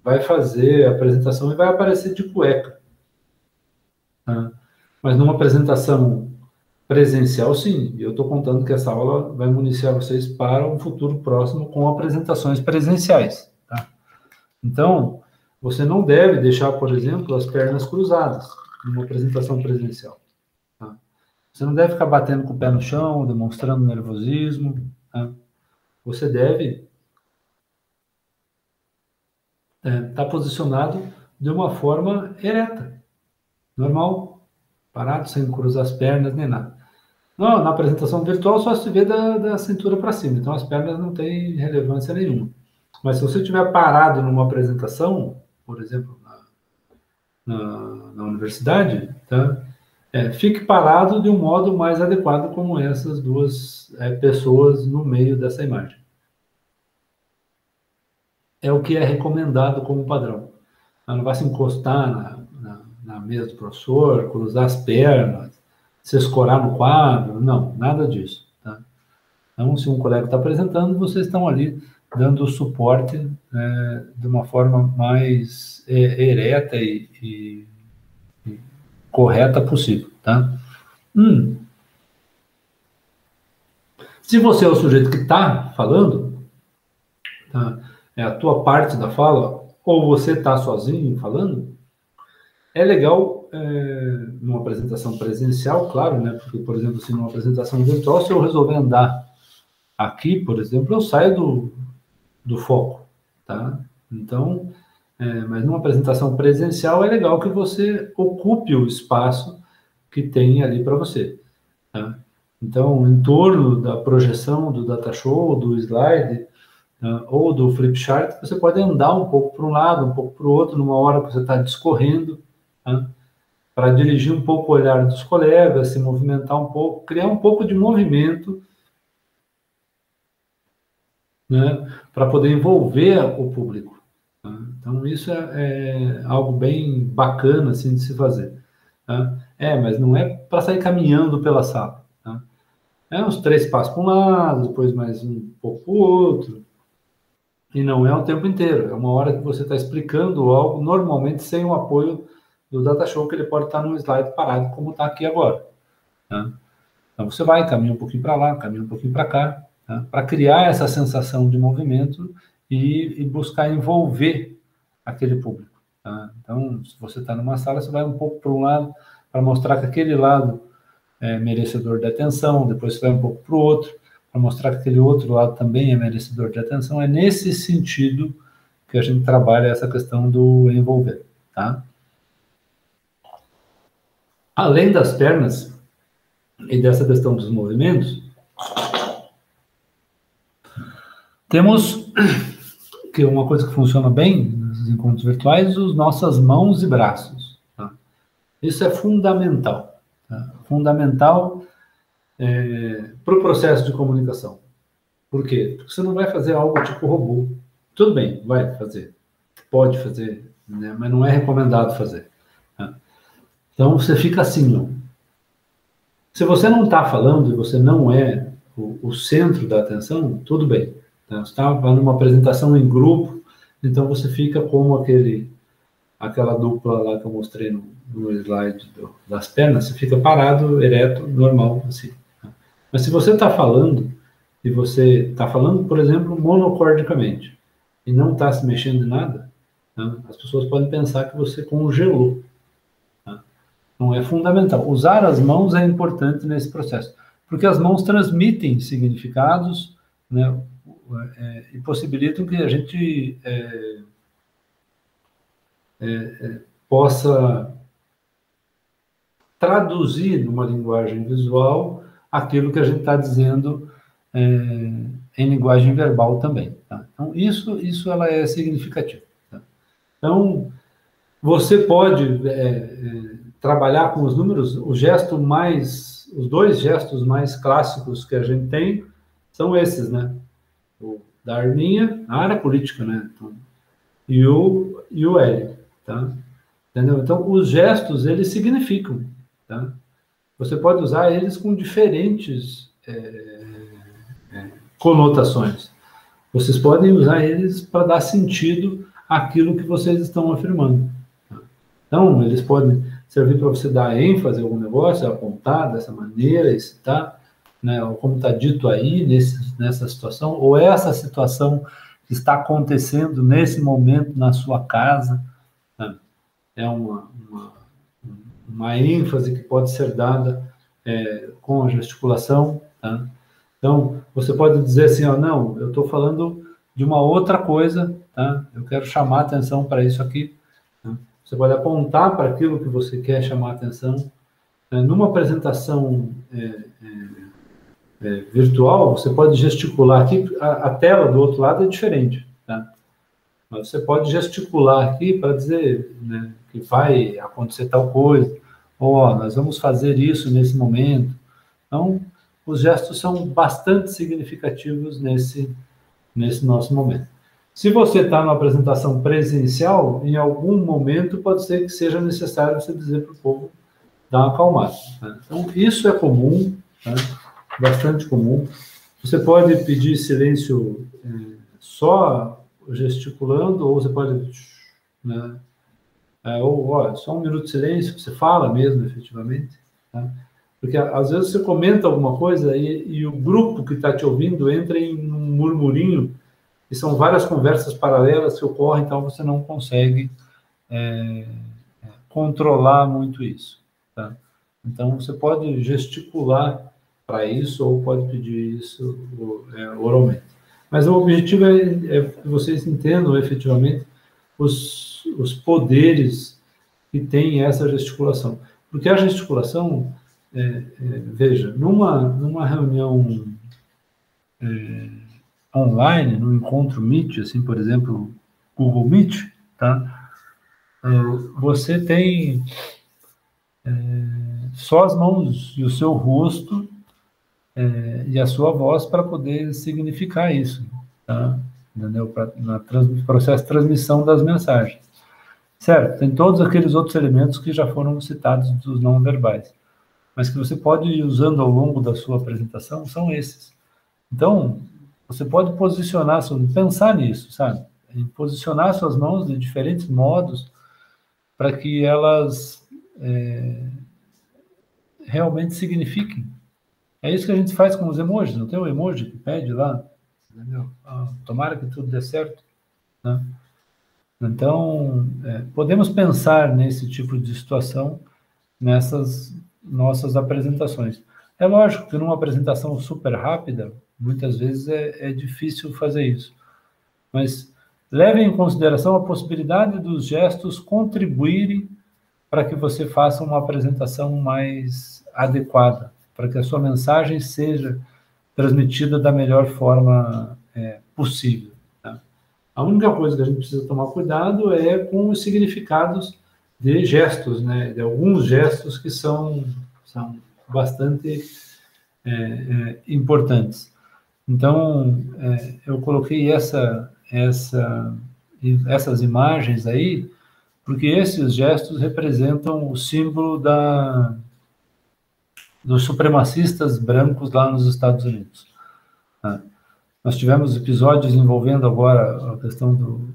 vai fazer a apresentação e vai aparecer de cueca. Tá? Mas numa apresentação presencial, sim. Eu estou contando que essa aula vai municiar vocês para um futuro próximo com apresentações presenciais. Tá? Então, você não deve deixar, por exemplo, as pernas cruzadas. numa apresentação presencial. Tá? Você não deve ficar batendo com o pé no chão, demonstrando nervosismo. Tá? Você deve estar posicionado de uma forma ereta, normal, parado, sem cruzar as pernas, nem nada. Não, na apresentação virtual só se vê da cintura para cima, então as pernas não têm relevância nenhuma. Mas se você estiver parado numa apresentação, por exemplo, na universidade, tá? Fique parado de um modo mais adequado, como essas duas pessoas no meio dessa imagem. É o que é recomendado como padrão. Não vai se encostar na mesa do professor, cruzar as pernas, se escorar no quadro, não, nada disso. Tá? Então, se um colega está apresentando, vocês estão ali dando o suporte de uma forma mais ereta e correta possível. Tá? Se você é o sujeito que está falando, tá? É a tua parte da fala, ou você está sozinho falando, é legal numa apresentação presencial, claro, né? Porque, por exemplo, se numa apresentação virtual, se eu resolver andar aqui, por exemplo, eu saio do foco, tá? Então, mas numa apresentação presencial é legal que você ocupe o espaço que tem ali para você, tá? Então, em torno da projeção do datashow, do slide, ou do flipchart, você pode andar um pouco para um lado, um pouco para o outro, numa hora que você está discorrendo, para dirigir um pouco o olhar dos colegas, se movimentar um pouco, criar um pouco de movimento, né, para poder envolver o público. Tá? Então, isso é algo bem bacana assim, de se fazer. Tá? Mas não é para sair caminhando pela sala. Tá? Uns 3 passos para um lado, depois mais um pouco para o outro. E não é o tempo inteiro. É uma hora que você está explicando algo, normalmente sem o apoio do datashow, que ele pode estar num slide parado, como está aqui agora. Tá? Então, você vai, caminha um pouquinho para lá, caminha um pouquinho para cá, tá? Para criar essa sensação de movimento e buscar envolver aquele público. Tá? Então, se você está numa sala, você vai um pouco para um lado, para mostrar que aquele lado é merecedor de atenção, depois você vai um pouco para o outro, para mostrar que aquele outro lado também é merecedor de atenção. É nesse sentido que a gente trabalha essa questão do envolver. Tá? Além das pernas e dessa questão dos movimentos, temos que uma coisa que funciona bem nos encontros virtuais, as nossas mãos e braços. Tá? Isso é fundamental. Tá? Fundamental para o processo de comunicação. Por quê? Porque você não vai fazer algo tipo robô. Tudo bem, vai fazer. Pode fazer, né? Mas não é recomendado fazer. Tá? Então, você fica assim, ó. Se você não está falando e você não é o centro da atenção, tudo bem. Tá? Você está numa apresentação em grupo, então você fica como aquela dupla lá que eu mostrei no slide das pernas, você fica parado, ereto, normal, assim. Tá? Mas se você está falando, e você está falando, por exemplo, monocordicamente, e não está se mexendo em nada, tá? As pessoas podem pensar que você congelou. Tá? Não é fundamental. Usar as mãos é importante nesse processo, porque as mãos transmitem significados, né, e possibilitam que a gente possa traduzir numa linguagem visual aquilo que a gente está dizendo em linguagem verbal também. Tá? Então, isso ela é significativa. Tá? Então, você pode trabalhar com os números, os 2 gestos mais clássicos que a gente tem são esses, né? O da arminha, a área política, né? Então, e o L, tá? Entendeu? Então, os gestos, eles significam, tá? Você pode usar eles com diferentes conotações. Vocês podem usar eles para dar sentido àquilo que vocês estão afirmando. Tá? Então, eles podem servir para você dar ênfase a algum negócio, apontar dessa maneira, excitar, né? Ou como está dito aí, nessa situação, ou essa situação que está acontecendo nesse momento na sua casa, né? É uma ênfase que pode ser dada com a gesticulação, tá? Então, você pode dizer assim, ó, não, eu estou falando de uma outra coisa, tá? Eu quero chamar atenção para isso aqui. Tá? Você pode apontar para aquilo que você quer chamar atenção. Numa apresentação virtual, você pode gesticular aqui, a tela do outro lado é diferente, tá? Mas você pode gesticular aqui para dizer, né, que vai acontecer tal coisa, ou ó, nós vamos fazer isso nesse momento. Então, os gestos são bastante significativos nesse nosso momento. Se você está numa apresentação presencial, em algum momento pode ser que seja necessário você dizer para o povo dar uma acalmada. Né? Então, isso é comum, né? Bastante comum. Você pode pedir silêncio só gesticulando, ou você pode, né, ou ó, só um minuto de silêncio, você fala mesmo, efetivamente, tá? Porque às vezes você comenta alguma coisa e o grupo que está te ouvindo entra em um murmurinho, e são várias conversas paralelas que ocorrem, então você não consegue controlar muito isso, tá? Então você pode gesticular para isso ou pode pedir isso oralmente. Mas o objetivo é que vocês entendam efetivamente os poderes que tem essa gesticulação. Porque a gesticulação, veja, numa reunião online, num encontro Meet, assim, por exemplo, Google Meet, tá? Você tem só as mãos e o seu rosto e a sua voz para poder significar isso, tá? Entendeu? No processo de transmissão das mensagens. Certo, tem todos aqueles outros elementos que já foram citados dos não verbais, mas que você pode ir usando ao longo da sua apresentação são esses. Então, você pode posicionar, pensar nisso, sabe? Em posicionar suas mãos de diferentes modos para que elas realmente signifiquem. É isso que a gente faz com os emojis, não tem um emoji que pede lá? Entendeu? Tomara que tudo dê certo, né? Então, podemos pensar nesse tipo de situação nessas nossas apresentações. É lógico que numa apresentação super rápida, muitas vezes é difícil fazer isso, mas leve em consideração a possibilidade dos gestos contribuírem para que você faça uma apresentação mais adequada, para que a sua mensagem seja transmitida da melhor forma possível. A única coisa que a gente precisa tomar cuidado é com os significados de gestos, né? De alguns gestos que são bastante importantes. Então, eu coloquei essas imagens aí, porque esses gestos representam o símbolo dos supremacistas brancos lá nos Estados Unidos. Tá? Nós tivemos episódios envolvendo agora a questão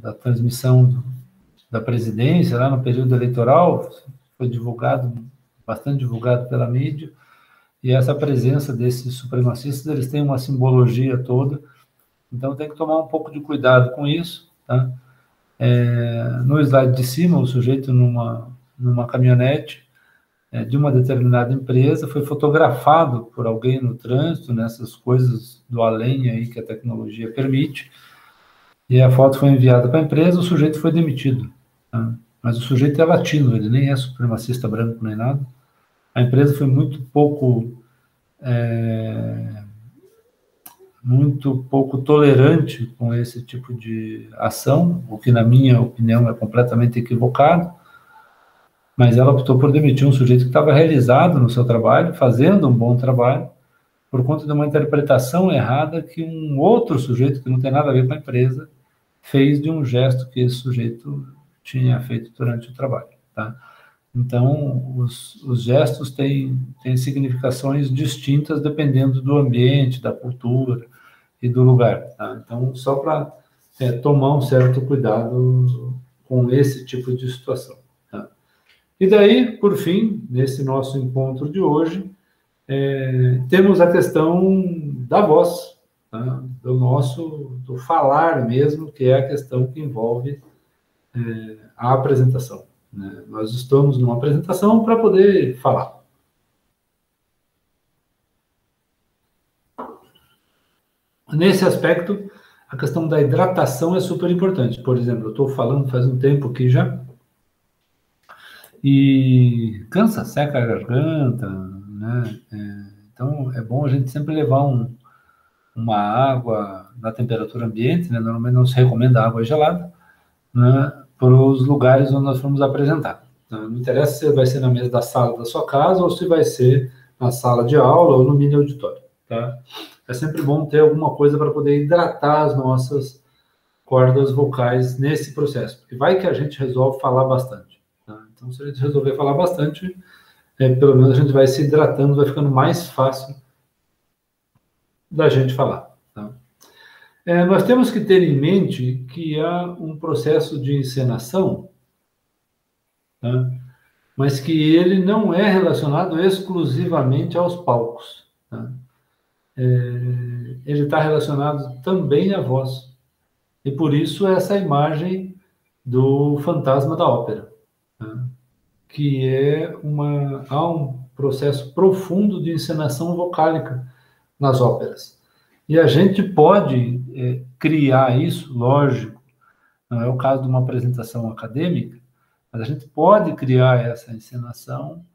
da transmissão da presidência, lá no período eleitoral, foi bastante divulgado pela mídia, e essa presença desses supremacistas, eles têm uma simbologia toda, então tem que tomar um pouco de cuidado com isso, tá? No slide de cima, o sujeito numa caminhonete de uma determinada empresa, foi fotografado por alguém no trânsito, nessas coisas do além aí que a tecnologia permite, e a foto foi enviada para a empresa, o sujeito foi demitido. Tá? Mas o sujeito é latino, ele nem é supremacista branco nem nada. A empresa foi muito pouco tolerante com esse tipo de ação, o que, na minha opinião, é completamente equivocado, mas ela optou por demitir um sujeito que estava realizado no seu trabalho, fazendo um bom trabalho, por conta de uma interpretação errada que um outro sujeito, que não tem nada a ver com a empresa, fez de um gesto que esse sujeito tinha feito durante o trabalho, tá? Então, os gestos têm significações distintas dependendo do ambiente, da cultura e do lugar, tá? Então, só para tomar um certo cuidado com esse tipo de situação, tá? E daí, por fim, nesse nosso encontro de hoje, temos a questão da voz, tá? Do falar mesmo, que é a questão que envolve a apresentação. né? Nós estamos numa apresentação para poder falar. Nesse aspecto, a questão da hidratação é super importante. Por exemplo, eu estou falando faz um tempo aqui já, e cansa, seca a garganta, né? Então, é bom a gente sempre levar uma água na temperatura ambiente, né? Normalmente não se recomenda água gelada, né? Para os lugares onde nós vamos apresentar. Então, não interessa se vai ser na mesa da sala da sua casa ou se vai ser na sala de aula ou no mini auditório, tá? É sempre bom ter alguma coisa para poder hidratar as nossas cordas vocais nesse processo, porque vai que a gente resolve falar bastante, tá? Então, se a gente resolver falar bastante, pelo menos a gente vai se hidratando, vai ficando mais fácil da gente falar, tá? Nós temos que ter em mente que há um processo de encenação, tá? Mas que ele não é relacionado exclusivamente aos palcos, tá? Ele está relacionado também à voz. E por isso essa imagem do fantasma da ópera, tá? Que há um processo profundo de encenação vocálica nas óperas. E a gente pode criar isso, lógico, não é o caso de uma apresentação acadêmica, mas a gente pode criar essa encenação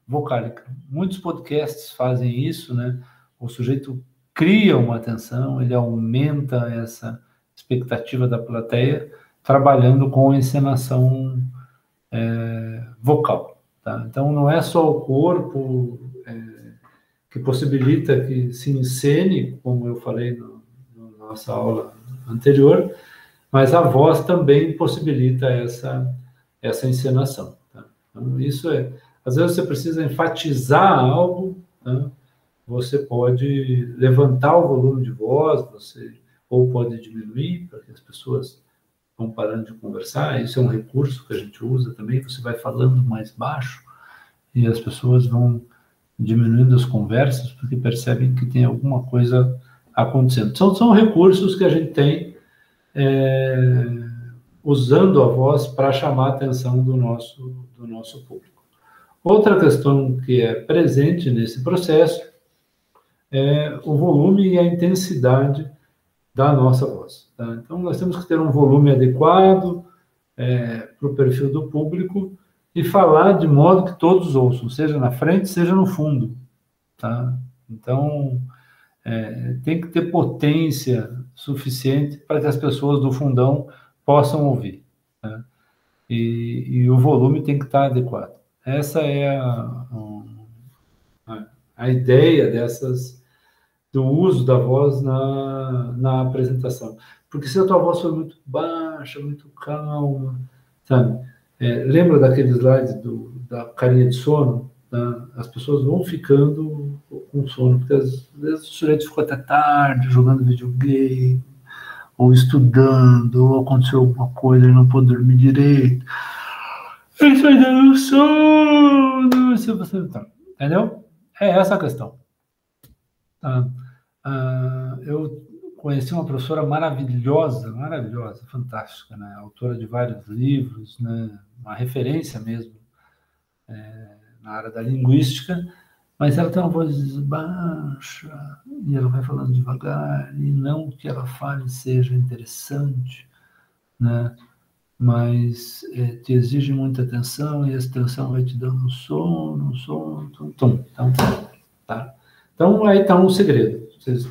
vocálica. Muitos podcasts fazem isso, né? O sujeito cria uma atenção, ele aumenta essa expectativa da plateia, trabalhando com encenação vocal, tá? Então, não é só o corpo que possibilita que se encene, como eu falei na nossa aula anterior, mas a voz também possibilita essa encenação, tá? Então, isso às vezes você precisa enfatizar algo, tá? Você pode levantar o volume de voz, ou pode diminuir, para que as pessoas vão parando de conversar. Isso é um recurso que a gente usa também, você vai falando mais baixo e as pessoas vão diminuindo as conversas porque percebem que tem alguma coisa acontecendo. São recursos que a gente tem usando a voz para chamar a atenção do nosso público. Outra questão que é presente nesse processo é o volume e a intensidade da nossa voz, tá? Então, nós temos que ter um volume adequado para o perfil do público e falar de modo que todos ouçam, seja na frente, seja no fundo, tá? Então, tem que ter potência suficiente para que as pessoas do fundão possam ouvir, tá? E o volume tem que estar adequado. Essa é a ideia do uso da voz na apresentação. Porque se a tua voz for muito baixa, muito calma, sabe? Lembra daquele slide da carinha de sono? Tá? As pessoas vão ficando com sono, porque às vezes o sujeito ficou até tarde jogando videogame, ou estudando, ou aconteceu alguma coisa, ele não pôde dormir direito. Ele está dando sono, se você não tá. Entendeu? É essa a questão. Eu conheci uma professora maravilhosa, fantástica, né? Autora de vários livros, né? Uma referência mesmo na área da linguística, mas ela tem uma voz baixa e ela vai falando devagar, e não que ela fale seja interessante, né? Mas te exige muita atenção e essa atenção vai te dando sono, tá? Então, aí está um segredo. Vocês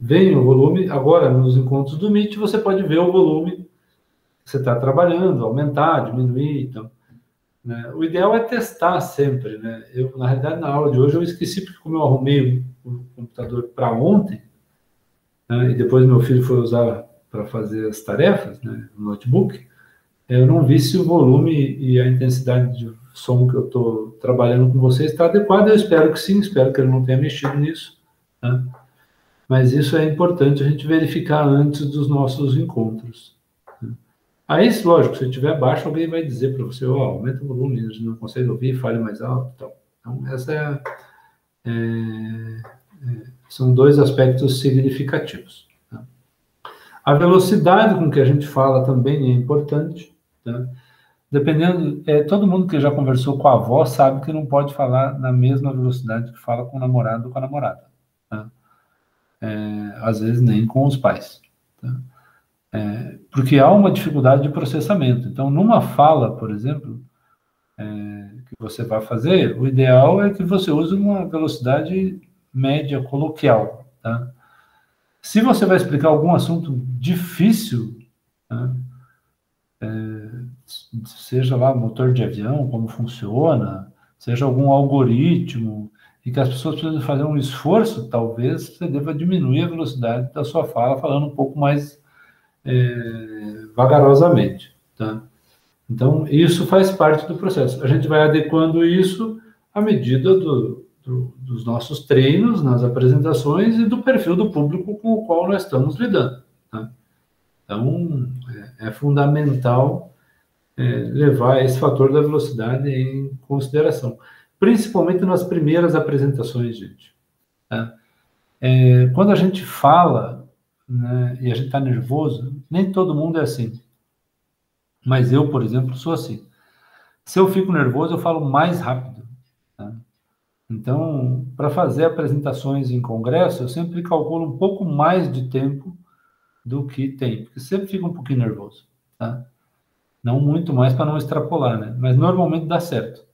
veem o volume. Agora, nos encontros do Meet, você pode ver o volume que você está trabalhando, aumentar, diminuir. Então, né? O ideal é testar sempre, né? Na realidade, na aula de hoje, eu esqueci, porque como eu arrumei o computador para ontem, né, e depois meu filho foi usar para fazer as tarefas, né, no notebook, eu não vi se o volume e a intensidade de som que eu estou trabalhando com vocês está adequado. Eu espero que sim, espero que ele não tenha mexido nisso, né? Mas isso é importante a gente verificar antes dos nossos encontros, né? Aí, lógico, se estiver baixo, alguém vai dizer para você, aumenta o volume, a gente não consegue ouvir, fale mais alto, tal. Então, essa são dois aspectos significativos, tá? A velocidade com que a gente fala também é importante, né? Dependendo, todo mundo que já conversou com a avó sabe que não pode falar na mesma velocidade que fala com o namorado ou com a namorada, tá? Às vezes nem com os pais, tá? Porque há uma dificuldade de processamento. Então, numa fala, por exemplo, que você vai fazer, o ideal é que você use uma velocidade média coloquial, tá? Se você vai explicar algum assunto difícil, né, seja lá motor de avião, como funciona, seja algum algoritmo, e que as pessoas precisam fazer um esforço, talvez você deva diminuir a velocidade da sua fala, falando um pouco mais vagarosamente, tá? Então, isso faz parte do processo. A gente vai adequando isso à medida dos nossos treinos nas apresentações e do perfil do público com o qual nós estamos lidando, tá? Então, é fundamental levar esse fator da velocidade em consideração, principalmente nas primeiras apresentações, gente, tá? Quando a gente fala, né, e a gente está nervoso, nem todo mundo é assim. Mas eu, por exemplo, sou assim. Se eu fico nervoso, eu falo mais rápido, tá? Então, para fazer apresentações em congresso, eu sempre calculo um pouco mais de tempo do que tem, porque sempre fica um pouquinho nervoso, tá? Não muito mais para não extrapolar, né? Mas normalmente dá certo.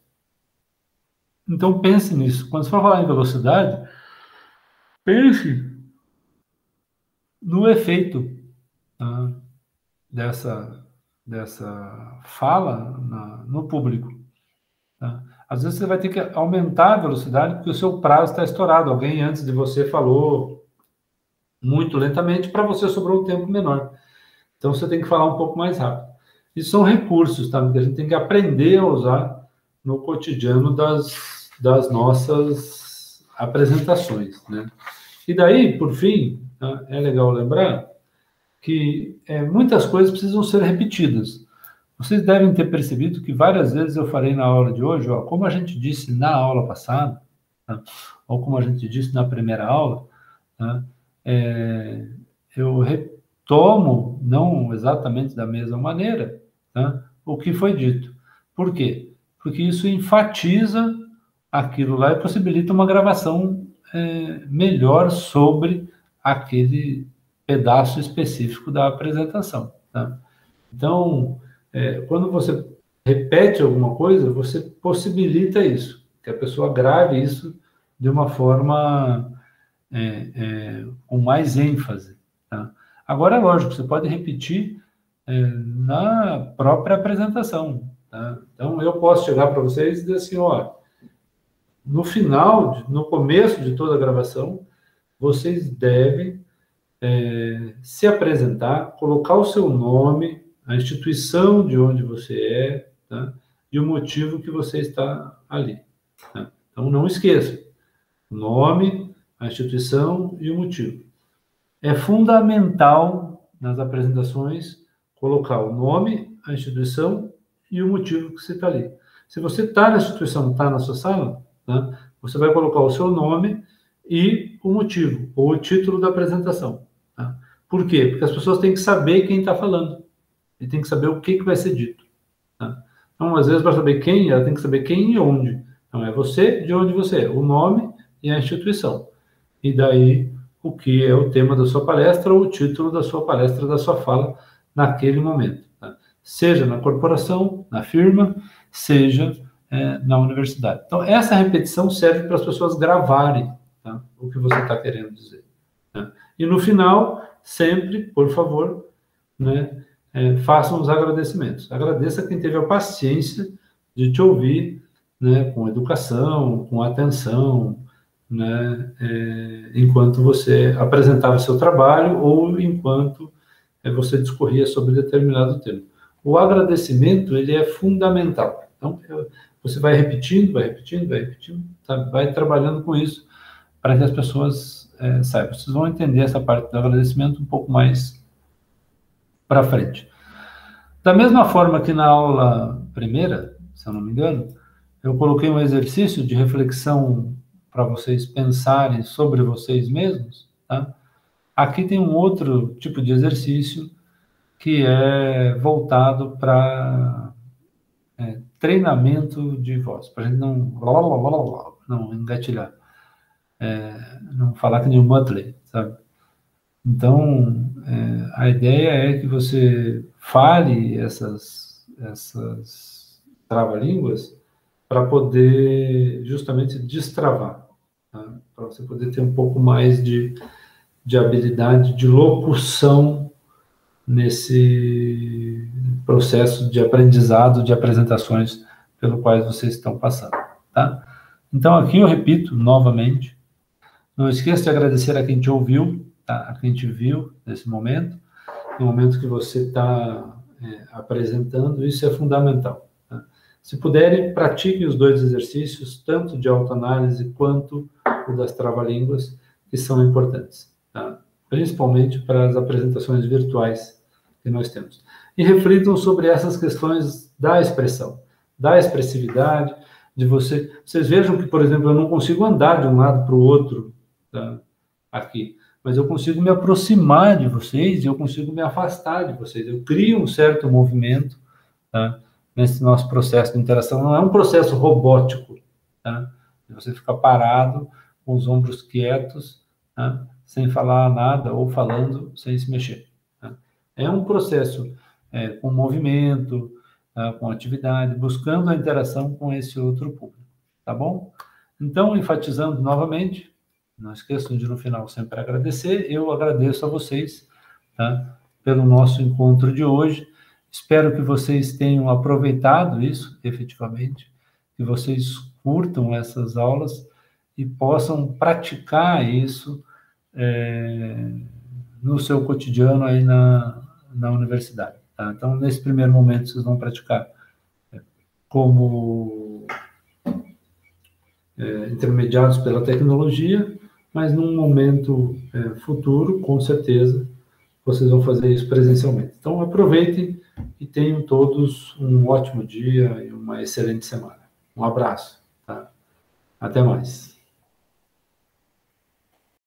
Então, pense nisso. Quando você for falar em velocidade, pense no efeito, tá, dessa fala no público, tá? Às vezes você vai ter que aumentar a velocidade porque o seu prazo está estourado. Alguém antes de você falou muito lentamente, para você sobrou um tempo menor. Então você tem que falar um pouco mais rápido. Isso são recursos, tá? Que a gente tem que aprender a usar no cotidiano das nossas apresentações, né? E daí, por fim, tá, é legal lembrar que muitas coisas precisam ser repetidas. Vocês devem ter percebido que várias vezes eu falei na aula de hoje, ó, como a gente disse na aula passada, tá, ou como a gente disse na primeira aula, tá, eu retomo, não exatamente da mesma maneira, tá, o que foi dito. Por quê? Porque isso enfatiza aquilo lá e possibilita uma gravação melhor sobre aquele pedaço específico da apresentação, tá? Então, quando você repete alguma coisa, você possibilita isso, que a pessoa grave isso de uma forma com mais ênfase, tá? Agora, é lógico, você pode repetir na própria apresentação, tá? Então, eu posso chegar para vocês e dizer assim, ó, no final, no começo de toda a gravação, vocês devem se apresentar, colocar o seu nome, a instituição de onde você é, tá? E o motivo que você está ali, tá? Então, não esqueça, o nome, a instituição e o motivo. É fundamental nas apresentações colocar o nome, a instituição e o motivo que você está ali. Se você está na instituição, está na sua sala, tá? Você vai colocar o seu nome e o motivo, ou o título da apresentação, tá? Por quê? Porque as pessoas têm que saber quem está falando e tem que saber o que vai ser dito, tá? Então, às vezes, para saber quem, ela tem que saber quem e onde. Então, é você, de onde você é, o nome e a instituição. E daí, o que é o tema da sua palestra ou o título da sua palestra, da sua fala, naquele momento, tá? Seja na corporação, na firma, seja na universidade. Então, essa repetição serve para as pessoas gravarem, tá, o que você está querendo dizer, tá? E no final, sempre, por favor, né, façam os agradecimentos. Agradeça quem teve a paciência de te ouvir, né, com educação, com atenção, né, enquanto você apresentava o seu trabalho ou enquanto você discorria sobre determinado tema. O agradecimento, ele é fundamental. Então, você vai repetindo, tá? Vai trabalhando com isso para que as pessoas saibam. Vocês vão entender essa parte do agradecimento um pouco mais para frente. Da mesma forma que na aula primeira, se eu não me engano, eu coloquei um exercício de reflexão para vocês pensarem sobre vocês mesmos, tá? Aqui tem um outro tipo de exercício que é voltado para treinamento de voz, para a gente não engatilhar, não falar que nem o Muttley, sabe? Então, a ideia é que você fale essas trava-línguas para poder justamente destravar, tá? Para você poder ter um pouco mais de habilidade de locução nesse processo de aprendizado de apresentações pelo qual vocês estão passando, tá? Então, aqui eu repito novamente, não esqueça de agradecer a quem te ouviu, tá? A quem te viu nesse momento, no momento que você está apresentando, isso é fundamental. Tá? Se puderem, pratiquem os dois exercícios, tanto de autoanálise quanto o das trava-línguas, que são importantes, tá? Principalmente para as apresentações virtuais que nós temos. E reflitam sobre essas questões da expressão, da expressividade, de você... Vocês vejam que, por exemplo, eu não consigo andar de um lado para o outro, tá? Aqui, mas eu consigo me aproximar de vocês e eu consigo me afastar de vocês. Eu crio um certo movimento, tá? Nesse nosso processo de interação. Não é um processo robótico, tá? Você fica parado, com os ombros quietos, tá? Sem falar nada ou falando sem se mexer. Tá? É um processo com movimento, tá? Com atividade, buscando a interação com esse outro público. Tá bom? Então, enfatizando novamente, não esqueçam de, no final, sempre agradecer. Eu agradeço a vocês, tá? Pelo nosso encontro de hoje. Espero que vocês tenham aproveitado isso, efetivamente, que vocês curtam essas aulas e possam praticar isso no seu cotidiano aí na universidade. Tá? Então, nesse primeiro momento, vocês vão praticar como intermediados pela tecnologia, mas num momento futuro, com certeza, vocês vão fazer isso presencialmente. Então, aproveitem e tenham todos um ótimo dia e uma excelente semana. Um abraço. Tá? Até mais.